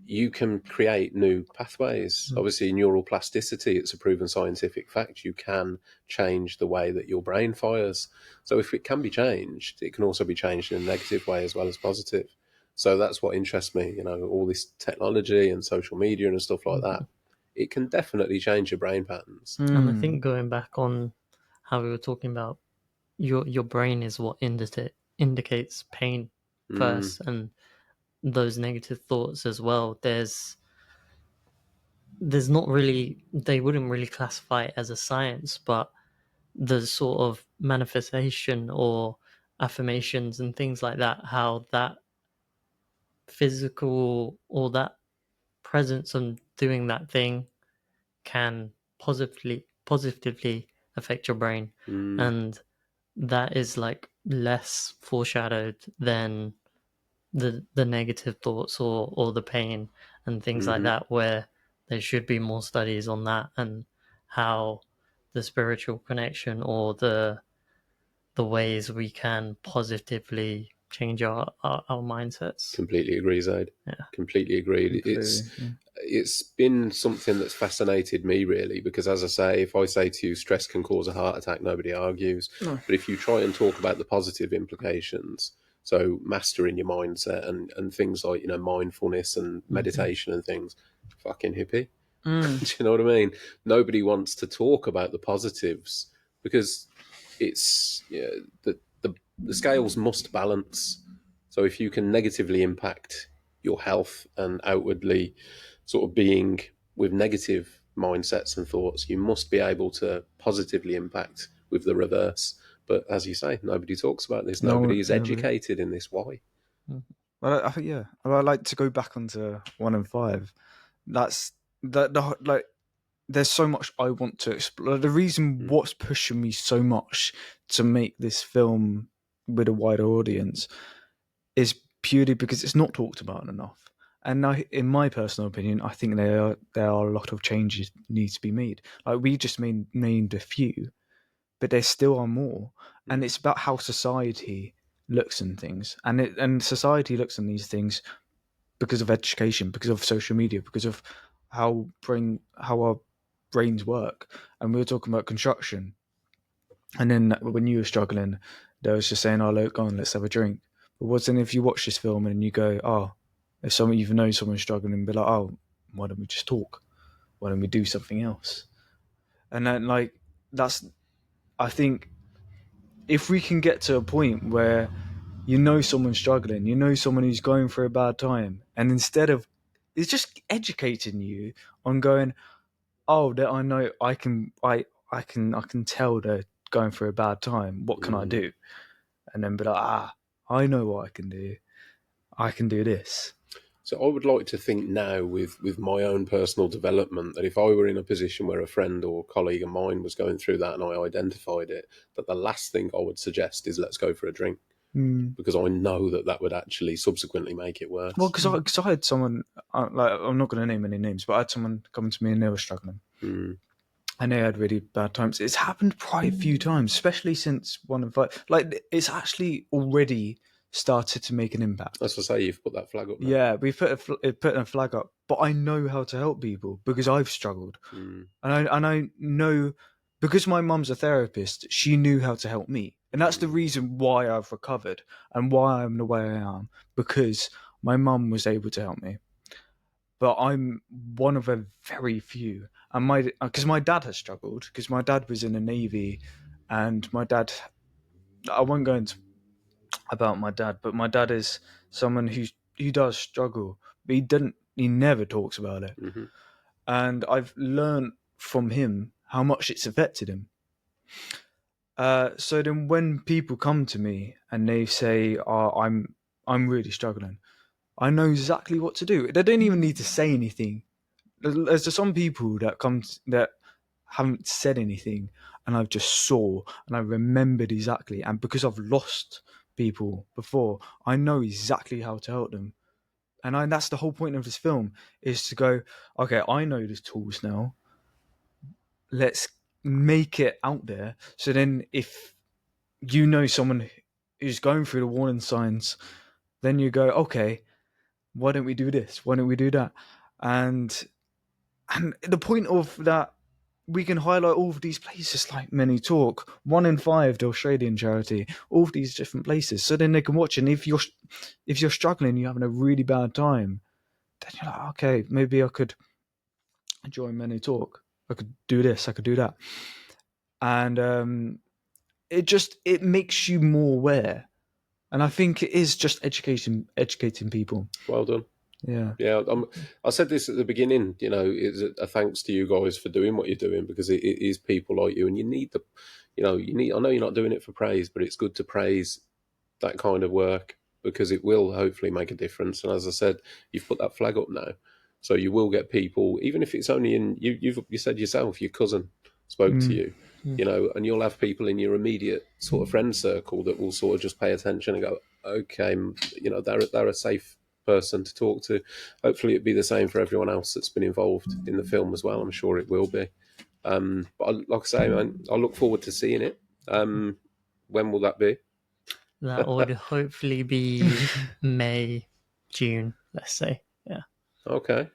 you can create new pathways. Obviously, neural plasticity, it's a proven scientific fact. You can change the way that your brain fires. So if it can be changed, it can also be changed in a negative way as well as positive. So that's what interests me, all this technology and social media and stuff like that. It can definitely change your brain patterns. And I think going back on how we were talking about your brain is what indicates pain first, and those negative thoughts as well. There's not really, they wouldn't really classify it as a science, but the sort of manifestation or affirmations and things like that, how that physical or that presence of doing that thing can positively affect your brain, and that is like less foreshadowed than the negative thoughts or the pain and things like that, where there should be more studies on that and how the spiritual connection or the ways we can positively change our mindsets. Completely agree, Zayd. Yeah. Completely agreed. It's been something that's fascinated me, really, because, as I say, if I say to you stress can cause a heart attack, nobody argues. No. But if you try and talk about the positive implications, so mastering your mindset and things like, mindfulness and meditation and things, fucking hippie. Do you know what I mean? Nobody wants to talk about the positives, because it's the scales must balance. So if you can negatively impact your health and outwardly sort of being with negative mindsets and thoughts, you must be able to positively impact with the reverse. But as you say, nobody talks about this. Nobody is educated in this. Why? Well, I think Well, I'd like to go back onto 1 and 5. That's like. There's so much I want to explore. The reason what's pushing me so much to make this film with a wider audience is purely because it's not talked about enough. And in my personal opinion, I think there are a lot of changes need to be made. Like, we just named a few, but there still are more. And it's about how society looks at things, and society looks at these things because of education, because of social media, because of how our brains work. And we were talking about construction, and then when you were struggling, they was just saying, "Oh, look, go on, let's have a drink." But what's then if you watch this film and you go, "Oh, if someone you know someone's struggling," be like, "Oh, why don't we just talk? Why don't we do something else?" And then, like, I think if we can get to a point where someone's struggling, someone who's going through a bad time, and instead of, it's just educating you on going, oh, that I know I can tell they're going through a bad time. What can I do? And then be like, I know what I can do. I can do this. So I would like to think now, with my own personal development, that if I were in a position where a friend or colleague of mine was going through that and I identified it, that the last thing I would suggest is let's go for a drink. Because I know that would actually subsequently make it worse. Well, because I had someone, like, I'm not going to name any names, but I had someone come to me and they were struggling. And they had really bad times. It's happened quite a few times, especially since 1 and 5. Like, it's actually already started to make an impact. As I say, you've put that flag up now. Yeah, we've put a flag up, but I know how to help people because I've struggled, and I know, because my mum's a therapist. She knew how to help me, and that's the reason why I've recovered and why I'm the way I am, because my mum was able to help me. But I'm one of a very few, and because my dad has struggled, because my dad was in the Navy, and my dad, I won't go into about my dad, but my dad is someone who does struggle, but he never talks about it. And I've learned from him how much it's affected him. So then when people come to me and they say, "Oh, I'm really struggling," I know exactly what to do. They don't even need to say anything. There's just some people that haven't said anything, and I've just saw and I remembered exactly. And because I've lost people before, I know exactly how to help them. And that's the whole point of this film, is to go, okay, I know the tools now. Let's make it out there. So then if you know someone who's going through the warning signs, then you go, okay, why don't we do this? Why don't we do that? And the point of that, we can highlight all of these places like Many Talk, 1 in 5, the Australian charity, all of these different places. So then they can watch. And if you're struggling, you're having a really bad time, then you're like, okay, maybe I could join Many Talk. I could do this. I could do that. And it makes you more aware. And I think it is just educating people. Well done. Yeah. Yeah, I said this at the beginning, it's a thanks to you guys for doing what you're doing, because it is people like you, and you need I know you're not doing it for praise, but it's good to praise that kind of work, because it will hopefully make a difference. And as I said, you've put that flag up now, so you will get people, even if it's only you said yourself, your cousin spoke to you, and you'll have people in your immediate sort of friend circle that will sort of just pay attention and go, okay, they're a safe person to talk to. Hopefully it'd be the same for everyone else that's been involved in the film as well. I'm sure it will be. But like I say, man, I look forward to seeing it. When will that be? That would hopefully be May, June, let's say. Yeah. Okay.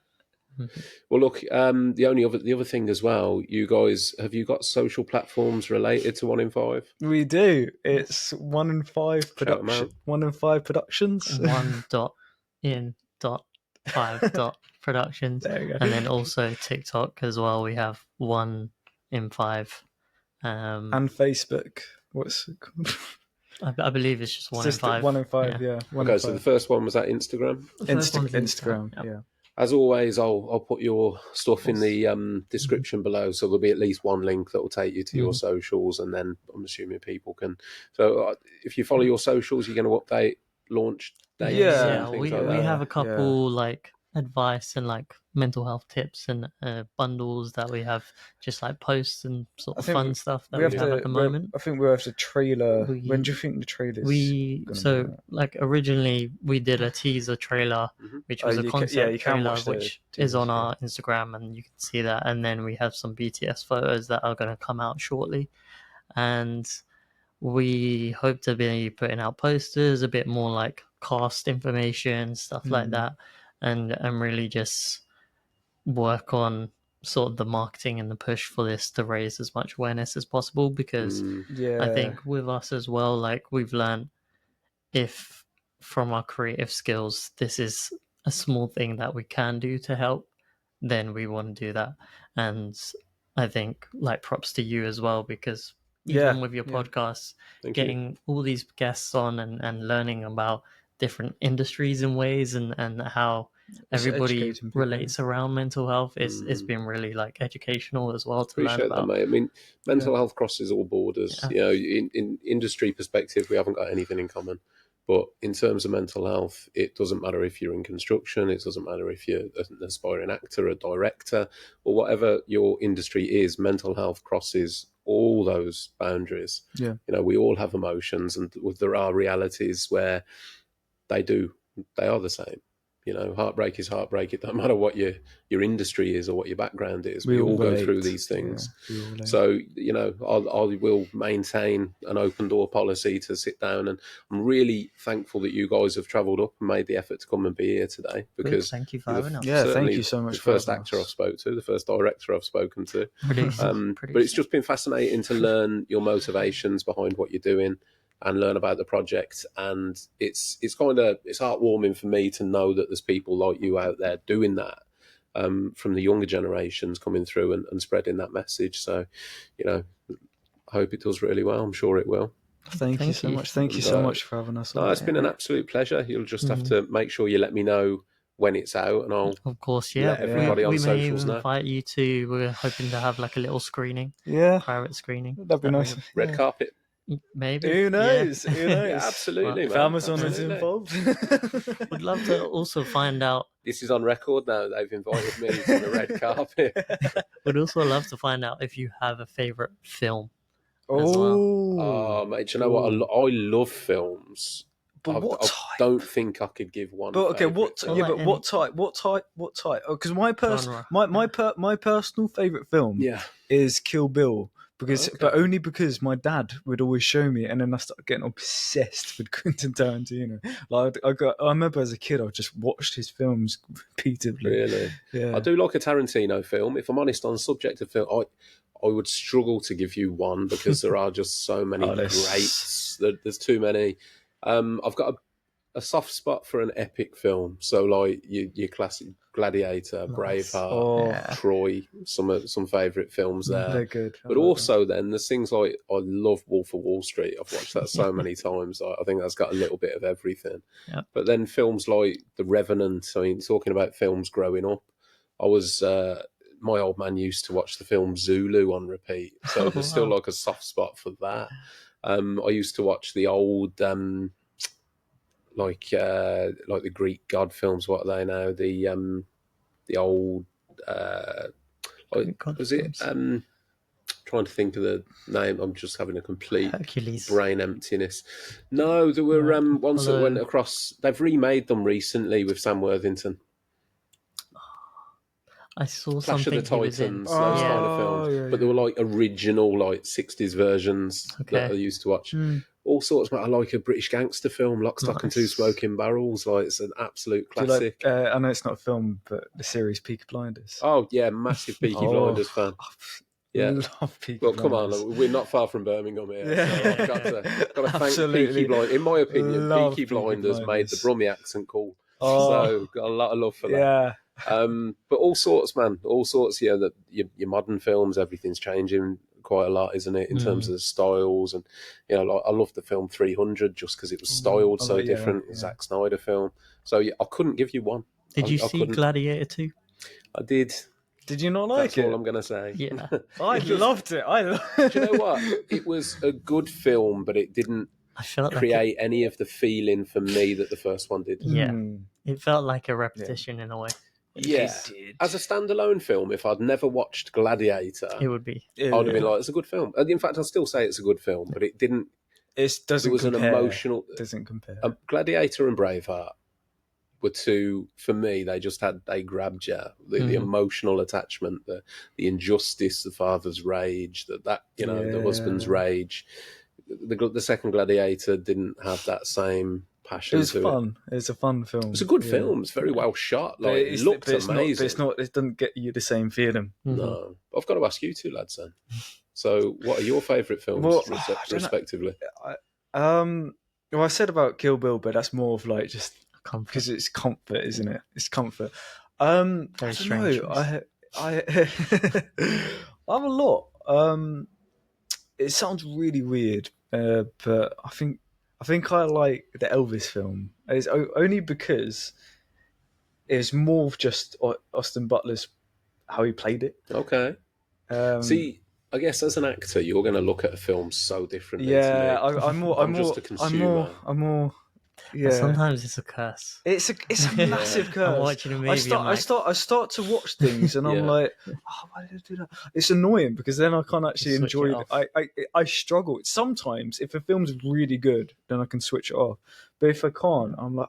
Well, look, the other thing as well, you guys, have you got social platforms related to 1 in 5? We do. It's 1 in 5 Shout 'em out. 1 in 5 productions. 1.in.5.productions. There we go. And then also TikTok as well. We have 1 in 5. And Facebook. What's it called? I believe it's just 1 in 5. 1 in 5, yeah. 1 Okay, in so 5. the first one was that Instagram. The first one's Instagram, Yep. yeah. As always, I'll put your stuff in the description below, so there'll be at least one link that will take you to your socials, and then I'm assuming people can. So if you follow your socials, you're going to update launch dates. Yeah. and things we like that. have a couple like advice and like mental health tips and bundles that we have, just like posts and sort of fun stuff that we have at the moment. I think we have the trailer. When do you think the trailer's like originally we did a teaser trailer, which was a concept trailer, which is on our Instagram, and you can see that. And then we have some BTS photos that are going to come out shortly, and we hope to be putting out posters, a bit more like cast information, stuff like that, and really just work on sort of the marketing and the push for this to raise as much awareness as possible. Because I think with us as well, like we've learned, if from our creative skills this is a small thing that we can do to help, then we want to do that. And I think like props to you as well, because even with your podcasts, getting all these guests on and learning about different industries and ways and how everybody relates around mental health is been really like educational as well to learn about. That, mate. I mean, mental health crosses all borders. In industry perspective, we haven't got anything in common. But in terms of mental health, it doesn't matter if you're in construction, it doesn't matter if you're an aspiring actor, a director, or whatever your industry is. Mental health crosses all those boundaries. Yeah. We all have emotions, and there are realities where they are the same. Heartbreak is heartbreak. It doesn't matter what your industry is or what your background is. We all go through these things. Yeah, so, I will maintain an open door policy to sit down, and I'm really thankful that you guys have travelled up and made the effort to come and be here today, because thank you for having us. Yeah, thank you so much. The first actor I've spoke to, the first director I've spoken to. But it's just been fascinating to learn your motivations behind what you're doing and learn about the project. And it's heartwarming for me to know that there's people like you out there doing that, from the younger generations coming through and spreading that message. So, I hope it does really well. I'm sure it will. Thank you so much. Thank you so much for having us on. No, it's been an absolute pleasure. You'll just have to make sure you let me know when it's out, and I'll of course let everybody on socials know. We may invite you to. We're hoping to have like a little screening, private screening. That'd be nice. Red carpet. Maybe. Who knows? Yeah. Who knows? Yeah, absolutely, If man. Amazon is Absolutely. involved. Would love to also find out. This is on record now. They've invited me to the red carpet. Would also love to find out if you have a favorite film as well. Oh, Oh, mate, do you know what? I love films. but what I type? don't think I could give one. But okay, what? favourite Yeah, film. Well, but like what type? What type? Because Genre. my personal favorite film Yeah. is Kill Bill. Because, Okay. but only because my dad would always show me, and then I started getting obsessed with Quentin Tarantino. Like I remember as a kid, I just watched his films repeatedly. Really? Yeah. I do like a Tarantino film. If I'm honest, on the subject of film, I would struggle to give you one because there are just so many greats. There's too many. I've got a soft spot for an epic film. So like your classic Gladiator, Nice. Braveheart, Troy, some favourite films there. They're good. But also then there's things like I love Wolf of Wall Street. I've watched that so many times. I think that's got a little bit of everything. Yep. But then films like The Revenant, I mean, talking about films growing up, I was my old man used to watch the film Zulu on repeat. So there's still like a soft spot for that. I used to watch the old like the Greek god films. What are they now? The old was it? Trying to think of the name. I'm just having a complete Hercules. brain emptiness. No, there were ones that went across. They've remade them recently with Sam Worthington. I saw Clash something of the he was in. Titans, those kind of films. yeah, But they were like original, like 60s versions that I used to watch. All sorts. I like a British gangster film, Lock, Stock and Two Smoking Barrels. Like it's an absolute classic. I know it's not a film, but the series Peaky Blinders. Oh yeah, massive Peaky Blinders fan. Yeah, love Peaky well, Blinders. come on, we're not far from Birmingham here. Yeah. So I've got to thank Absolutely. Peaky Blinders. In my opinion, Love Peaky Peaky Blinders made the Blinders. Brummie accent cool. Oh. So got a lot of love for that. Yeah. But all sorts, man, all sorts. Yeah, your modern films, everything's changing quite a lot, isn't it, in terms of the styles? And like, I love the film 300 just because it was styled so different. Zack Snyder film. So yeah, I couldn't give you one. Did you see Gladiator 2? I did. Did you not like That's it? all I'm going to say. Yeah. I loved it. Do you know what? It was a good film, but it didn't I felt create any of the feeling for me that the first one did. Yeah. It felt like a repetition in a way. Yeah. As a standalone film, if I'd never watched Gladiator, It would be. I would have been like, it's a good film. And in fact, I'd still say it's a good film, but it didn't. It doesn't It was compare. an emotional. Doesn't compare. Gladiator and Braveheart were two, for me, they grabbed you. The emotional attachment, the injustice, the father's rage, the husband's rage. The second Gladiator didn't have that same passion. It was fun. It's a fun film. It's a good film. It's very well shot. Like, it looked amazing. It doesn't get you the same feeling. No. I've got to ask you two lads then. So what are your favourite films, respectively? Well, I said about Kill Bill, but that's more of like just because it's comfort, isn't it? It's comfort. Very strange. I have a lot. It sounds really weird, but I think I like the Elvis film. It's only because it's more of just Austin Butler's how he played it. Okay. See, I guess as an actor, you're going to look at a film so differently. Yeah, to me. I'm just a consumer. I'm more. Yeah. But sometimes it's a curse. It's a massive curse. I'm watching a movie. I start to watch things and I'm like, why did I do that? It's annoying because then I can't actually enjoy it. I struggle. Sometimes if a film's really good, then I can switch it off. But if I can't, I'm like,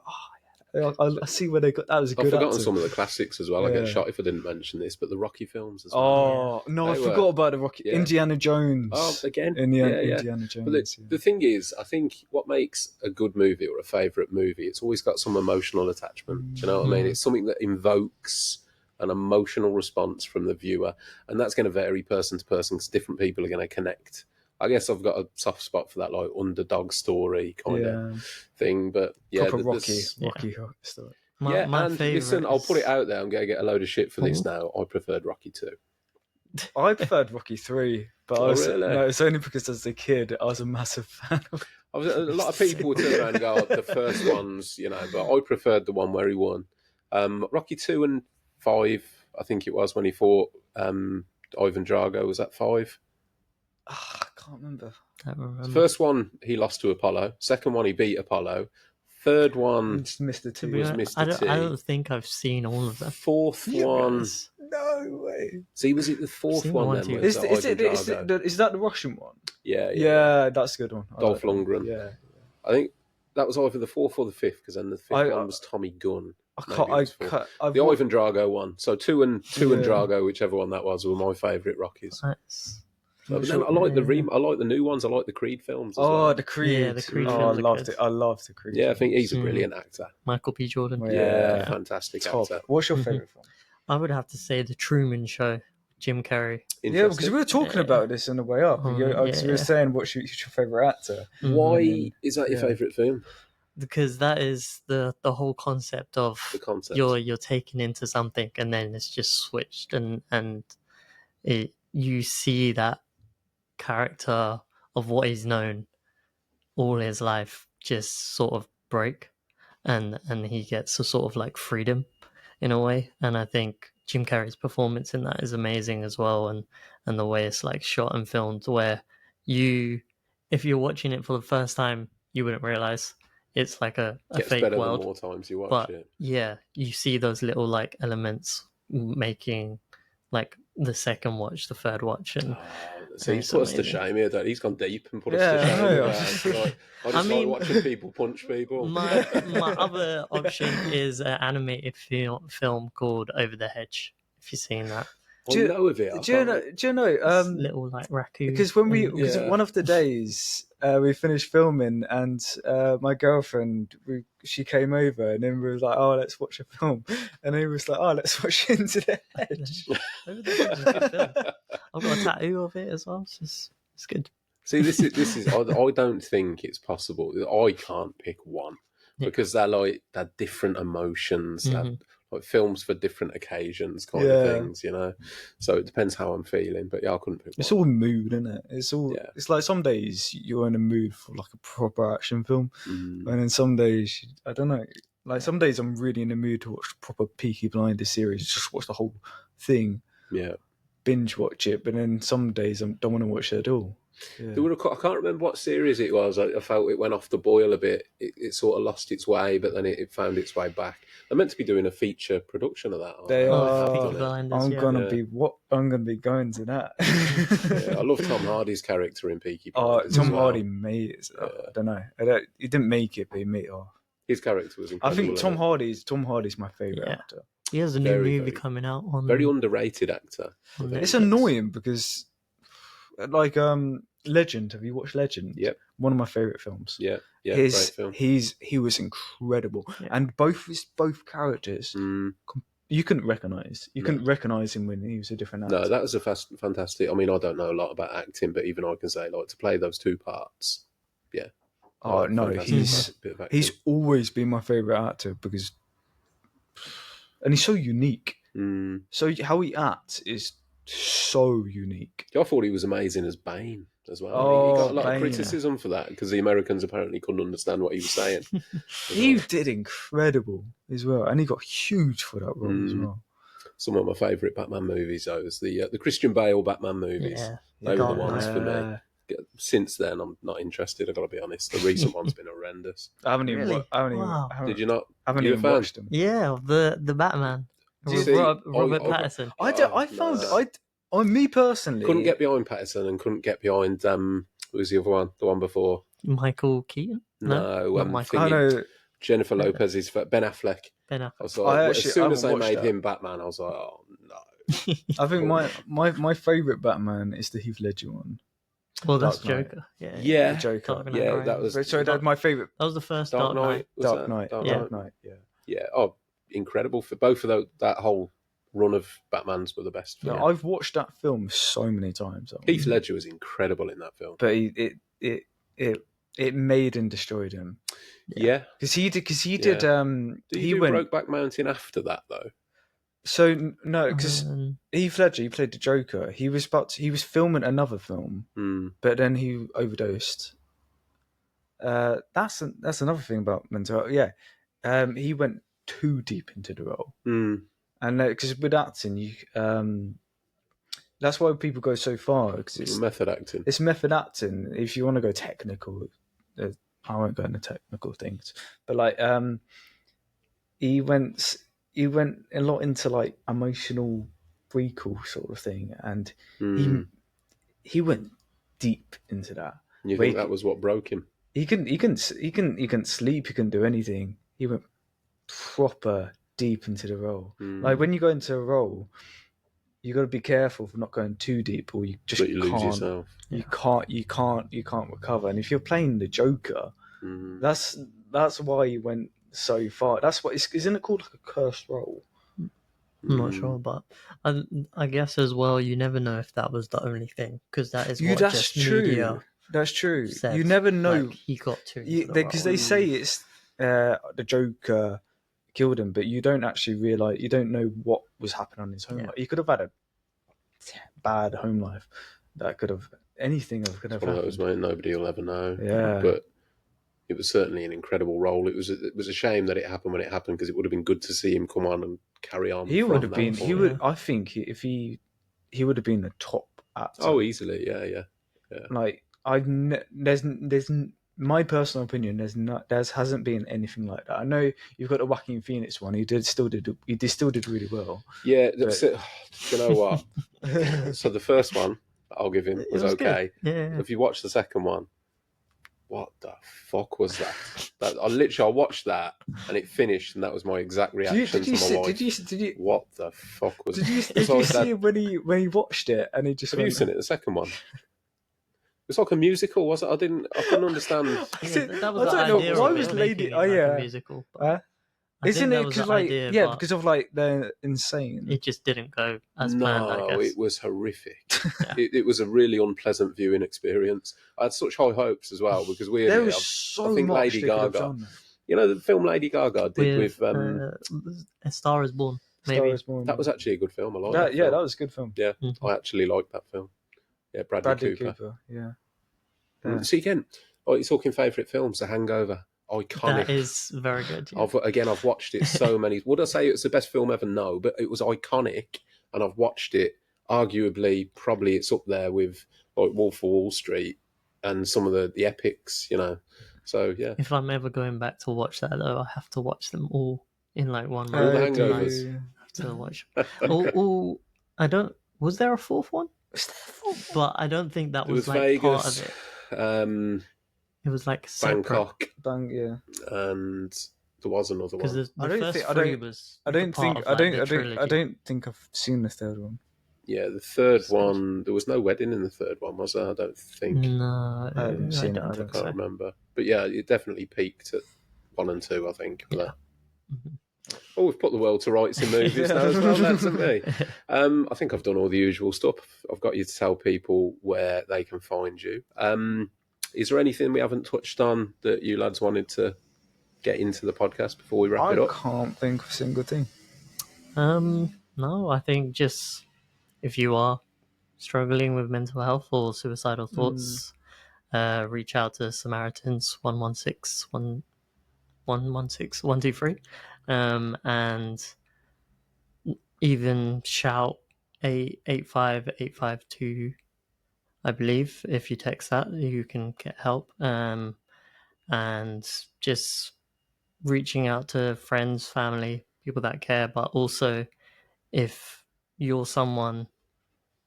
I see where they got that was a good. I've forgotten actor. some of the classics as well. I get shot if I didn't mention this, but the Rocky films as well. Oh no, I forgot about the Rocky. Indiana Jones. Oh, again, Indiana Jones. But the thing is, I think what makes a good movie or a favourite movie, it's always got some emotional attachment. Do you know what I mean? It's something that invokes an emotional response from the viewer, and that's going to vary person to person because different people are going to connect. I guess I've got a soft spot for that, like underdog story kind of thing. But yeah, proper Rocky story. My and favorite. listen, I'll put it out there. I'm going to get a load of shit for this now. I preferred Rocky 2. I preferred Rocky 3, but no, it's only because as a kid I was a massive fan of. A lot of people would turn around and go, the first ones, but I preferred the one where he won. Rocky 2 and 5, I think it was when he fought Ivan Drago. Was that 5? I can't remember. I don't remember. First one he lost to Apollo. Second one he beat Apollo. Third one Just Mr. To T. be was honest, Mr. T. I don't think I've seen all of them. Fourth one. Yes. No way. See, was it the fourth Seen one one, then? two. Was Is Ivan Drago? that the Russian one? Yeah. Yeah, that's a good one. I Dolph like that one. Lundgren. Yeah. I think that was either the fourth or the fifth, because then the fifth one was Tommy Gunn. The Ivan Drago one. So two and Drago, whichever one that was, were my favourite Rockies. Nice. But then I like I like the new ones. I like the Creed films as well. Oh, the Creed. Yeah, the Creed I films are loved good. it. I loved the Creed. Yeah, I think he's a Mm. brilliant actor. Michael B. Jordan. Well, Yeah, fantastic Top. actor. What's your favourite film? I would have to say The Truman Show, Jim Carrey. Yeah, because we were talking about this on the way up. Because we were saying what's your favourite actor. Why is that your favourite film? Because that is the whole concept of The concept. You're taken into something and then it's just switched and you see that character of what he's known all his life just sort of break and he gets a sort of like freedom in a way. And I think Jim Carrey's performance in that is amazing as well, and the way it's like shot and filmed, where if you're watching it for the first time, you wouldn't realize it's like a fake better world. The more times you watch But it. yeah, you see those little like elements making like the second watch, the third watch, and so he's put us to shame here. That he's gone deep and put us to shame. I just like watching people punch people. My other option is an animated film called Over the Hedge. If you've seen that. Do you know of it? Do you know? Little like raccoon. Because one of the days we finished filming and my girlfriend she came over and then we were like, oh, let's watch a film, and he was like, oh, let's watch Into the Hedge. Over the Hedge is a good film. I've got a tattoo of it as well. It's good. See, this is. I don't think it's possible. I can't pick one because they're different emotions. Mm-hmm. Like films for different occasions, kind of things, you know. So it depends how I'm feeling. But I couldn't pick one. It's all mood, isn't it? It's all. Yeah. It's like some days you're in a mood for like a proper action film, and then some days I don't know. Like some days I'm really in the mood to watch proper Peaky Blinders series, just watch the whole thing. Yeah. Binge watch it, but then some days I don't want to watch it at all. Yeah. I can't remember what series it was. I felt it went off the boil a bit. It sort of lost its way, but then it found its way back. They're meant to be doing a feature production of that. They are. I'm gonna be going to that. I love Tom Hardy's character in Peaky Blinders. Tom Hardy made it. I don't know. He didn't make it, but he made it off. His character was incredible. I think Tom Hardy's my favourite actor. He has a new movie coming out on. Very underrated actor. It's annoying because, like, Legend. Have you watched Legend? Yep. One of my favourite films. Yeah, great film. He was incredible, and both characters you couldn't recognise. You couldn't recognise him when he was a different actor. No, that was a fantastic. I mean, I don't know a lot about acting, but even I can say, like, to play those two parts. Yeah. Oh no, he's always been my favourite actor because, and he's so unique. So how he acts is so unique. I thought he was amazing as Bane as well. He got a lot of criticism for that because the Americans apparently couldn't understand what he was saying. He did incredible as well, and he got huge for that role as well. Some of my favourite Batman movies, though, was the Christian Bale Batman movies. Yeah, they were the ones for me. Since then, I'm not interested. I've got to be honest. The recent one's been horrendous. I haven't even. Did you not? I haven't even watched them. Yeah, the Batman. Robert Pattinson. Me personally couldn't get behind Pattinson and couldn't get behind who was the other one? The one before Michael Keaton. No, Michael. Jennifer Lopez's Ben Affleck. Ben Affleck. I was like, as soon as they made him Batman, I was like, oh no. I think my favourite Batman is the Heath Ledger one. Well, that's Joker. Yeah, Joker. Yeah, that was. Sorry, that's my favourite. That was the first Dark Knight. Dark Knight. Yeah. Oh, incredible for both of that whole run of Batmans were the best. Yeah, I've watched that film so many times. Heath Ledger was incredible in that film, but it made and destroyed him. Yeah, because he did. Did he do Brokeback Mountain after that though? So no, because Heath Ledger, he played the Joker. He was filming another film, but then he overdosed. That's another thing about mental health. Yeah, he went too deep into the role, and because with acting, that's why people go so far, because it's method acting. It's method acting. If you want to go technical, I won't go into technical things, but like he went a lot into like emotional recall sort of thing, and he went deep into that. You think that was what broke him? He couldn't sleep. He couldn't do anything. He went proper deep into the role. Like when you go into a role, you got to be careful for not going too deep, or you just lose yourself. You can't recover. And if you're playing the Joker, that's why he went so far. That's what isn't it called, like a cursed role? I'm not sure, but I guess as well, you never know if that was the only thing, because that is what that's just true. media That's true. said. You never know. Like, he got to because they say it's the Joker killed him, but you don't actually realize. You don't know what was happening on his home life. He could have had a bad home life. That could have anything could have happened. Those, mate, nobody will ever know. Yeah, but it was certainly an incredible role. It was a shame that it happened when it happened, because it would have been good to see him come on and carry on. He would have been. He would. I think if he would have been the top actor. Oh, easily. Yeah. Like there's my personal opinion. There hasn't been anything like that. I know you've got the Joaquin Phoenix one. He still did really well. Yeah. But... you know what? So the first one, I'll give him, was okay. Good. Yeah. If you watch the second one, what the fuck was that? I watched that and it finished, and that was my exact reaction to my wife. Did you? What the fuck was? Did you see him when he watched it and he just? Have you seen it? The second one. It's like a musical, was it? I couldn't understand. That was I the don't idea know. Why of was it, Lady? making it Oh like yeah, a musical. Isn't it because because of like they're insane? It just didn't go as planned. I guess. No, it was horrific. It was a really unpleasant viewing experience. I had such high hopes as well, because there was so I think much Lady Gaga. You know the film Lady Gaga did with A Star Is Born. Maybe that was actually a good film. I liked that. That Yeah, film. that was a good film. Yeah, I actually liked that film. Yeah, Bradley Cooper. Yeah. See again. Oh, you're talking favourite films. The Hangover, iconic. That is very good. Yeah. I've watched it so many. Would I say it's the best film ever? No, but it was iconic, and I've watched it. Arguably, probably it's up there with like Wolf of Wall Street and some of the epics. You know, so yeah. If I'm ever going back to watch that, though, I have to watch them all in like one All the month. Hangovers. I have to watch. I don't. Was there a fourth one? But I don't think that was like Vegas, part of it. It was like separate. Bangkok, yeah, and there was another one. Because I don't think I've seen the third one. Yeah, the third one. There was no wedding in the third one, was there? I don't think. No, I haven't seen it. I can't remember. But yeah, it definitely peaked at 1 and 2, I think. Yeah. Oh, we've put the world to rights in movies now as well. That's me. I think I've done all the usual stuff. I've got you to tell people where they can find you. Is there anything we haven't touched on that you lads wanted to get into the podcast before we wrap it up? I can't think of a single thing. No, I think just if you are struggling with mental health or suicidal thoughts, reach out to Samaritans 116 123, and even shout 885 I believe. If you text that, you can get help. And just reaching out to friends, family, people that care, but also if you're someone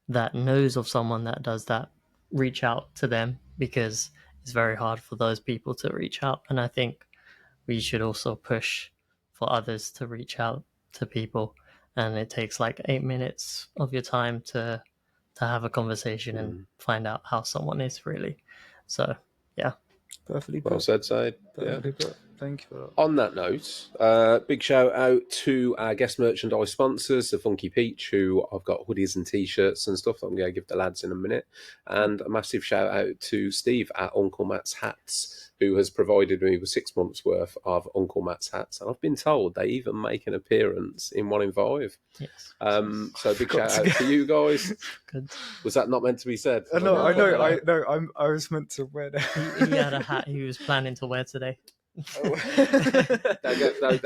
that knows of someone that does that, reach out to them, because it's very hard for those people to reach out. And I think we should also push for others to reach out to people. And it takes like 8 minutes of your time to have a conversation and find out how someone is really. So, yeah. Perfectly well said, Zayd. Perfectly put. Thank you for that. On that note, big shout out to our guest merchandise sponsors, the Funky Peach, who I've got hoodies and t-shirts and stuff that I'm going to give the lads in a minute. And a massive shout out to Steve at Uncle Matt's Hats, who has provided me with 6 months worth of Uncle Matt's hats. And I've been told they even make an appearance in 1 in 5. Yes. So big shout out to you guys. Good. Was that not meant to be said? I know. I was meant to wear that. He had a hat he was planning to wear today. They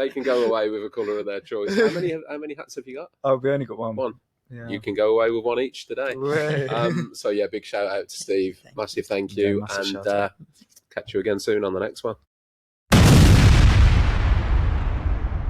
can go away with a colour of their choice. How many hats have you got? Oh, we only got one. you can go away with one each today. Right. So yeah, big shout out to Steve. Massive thank you, massive and shout out. catch you again soon on the next one.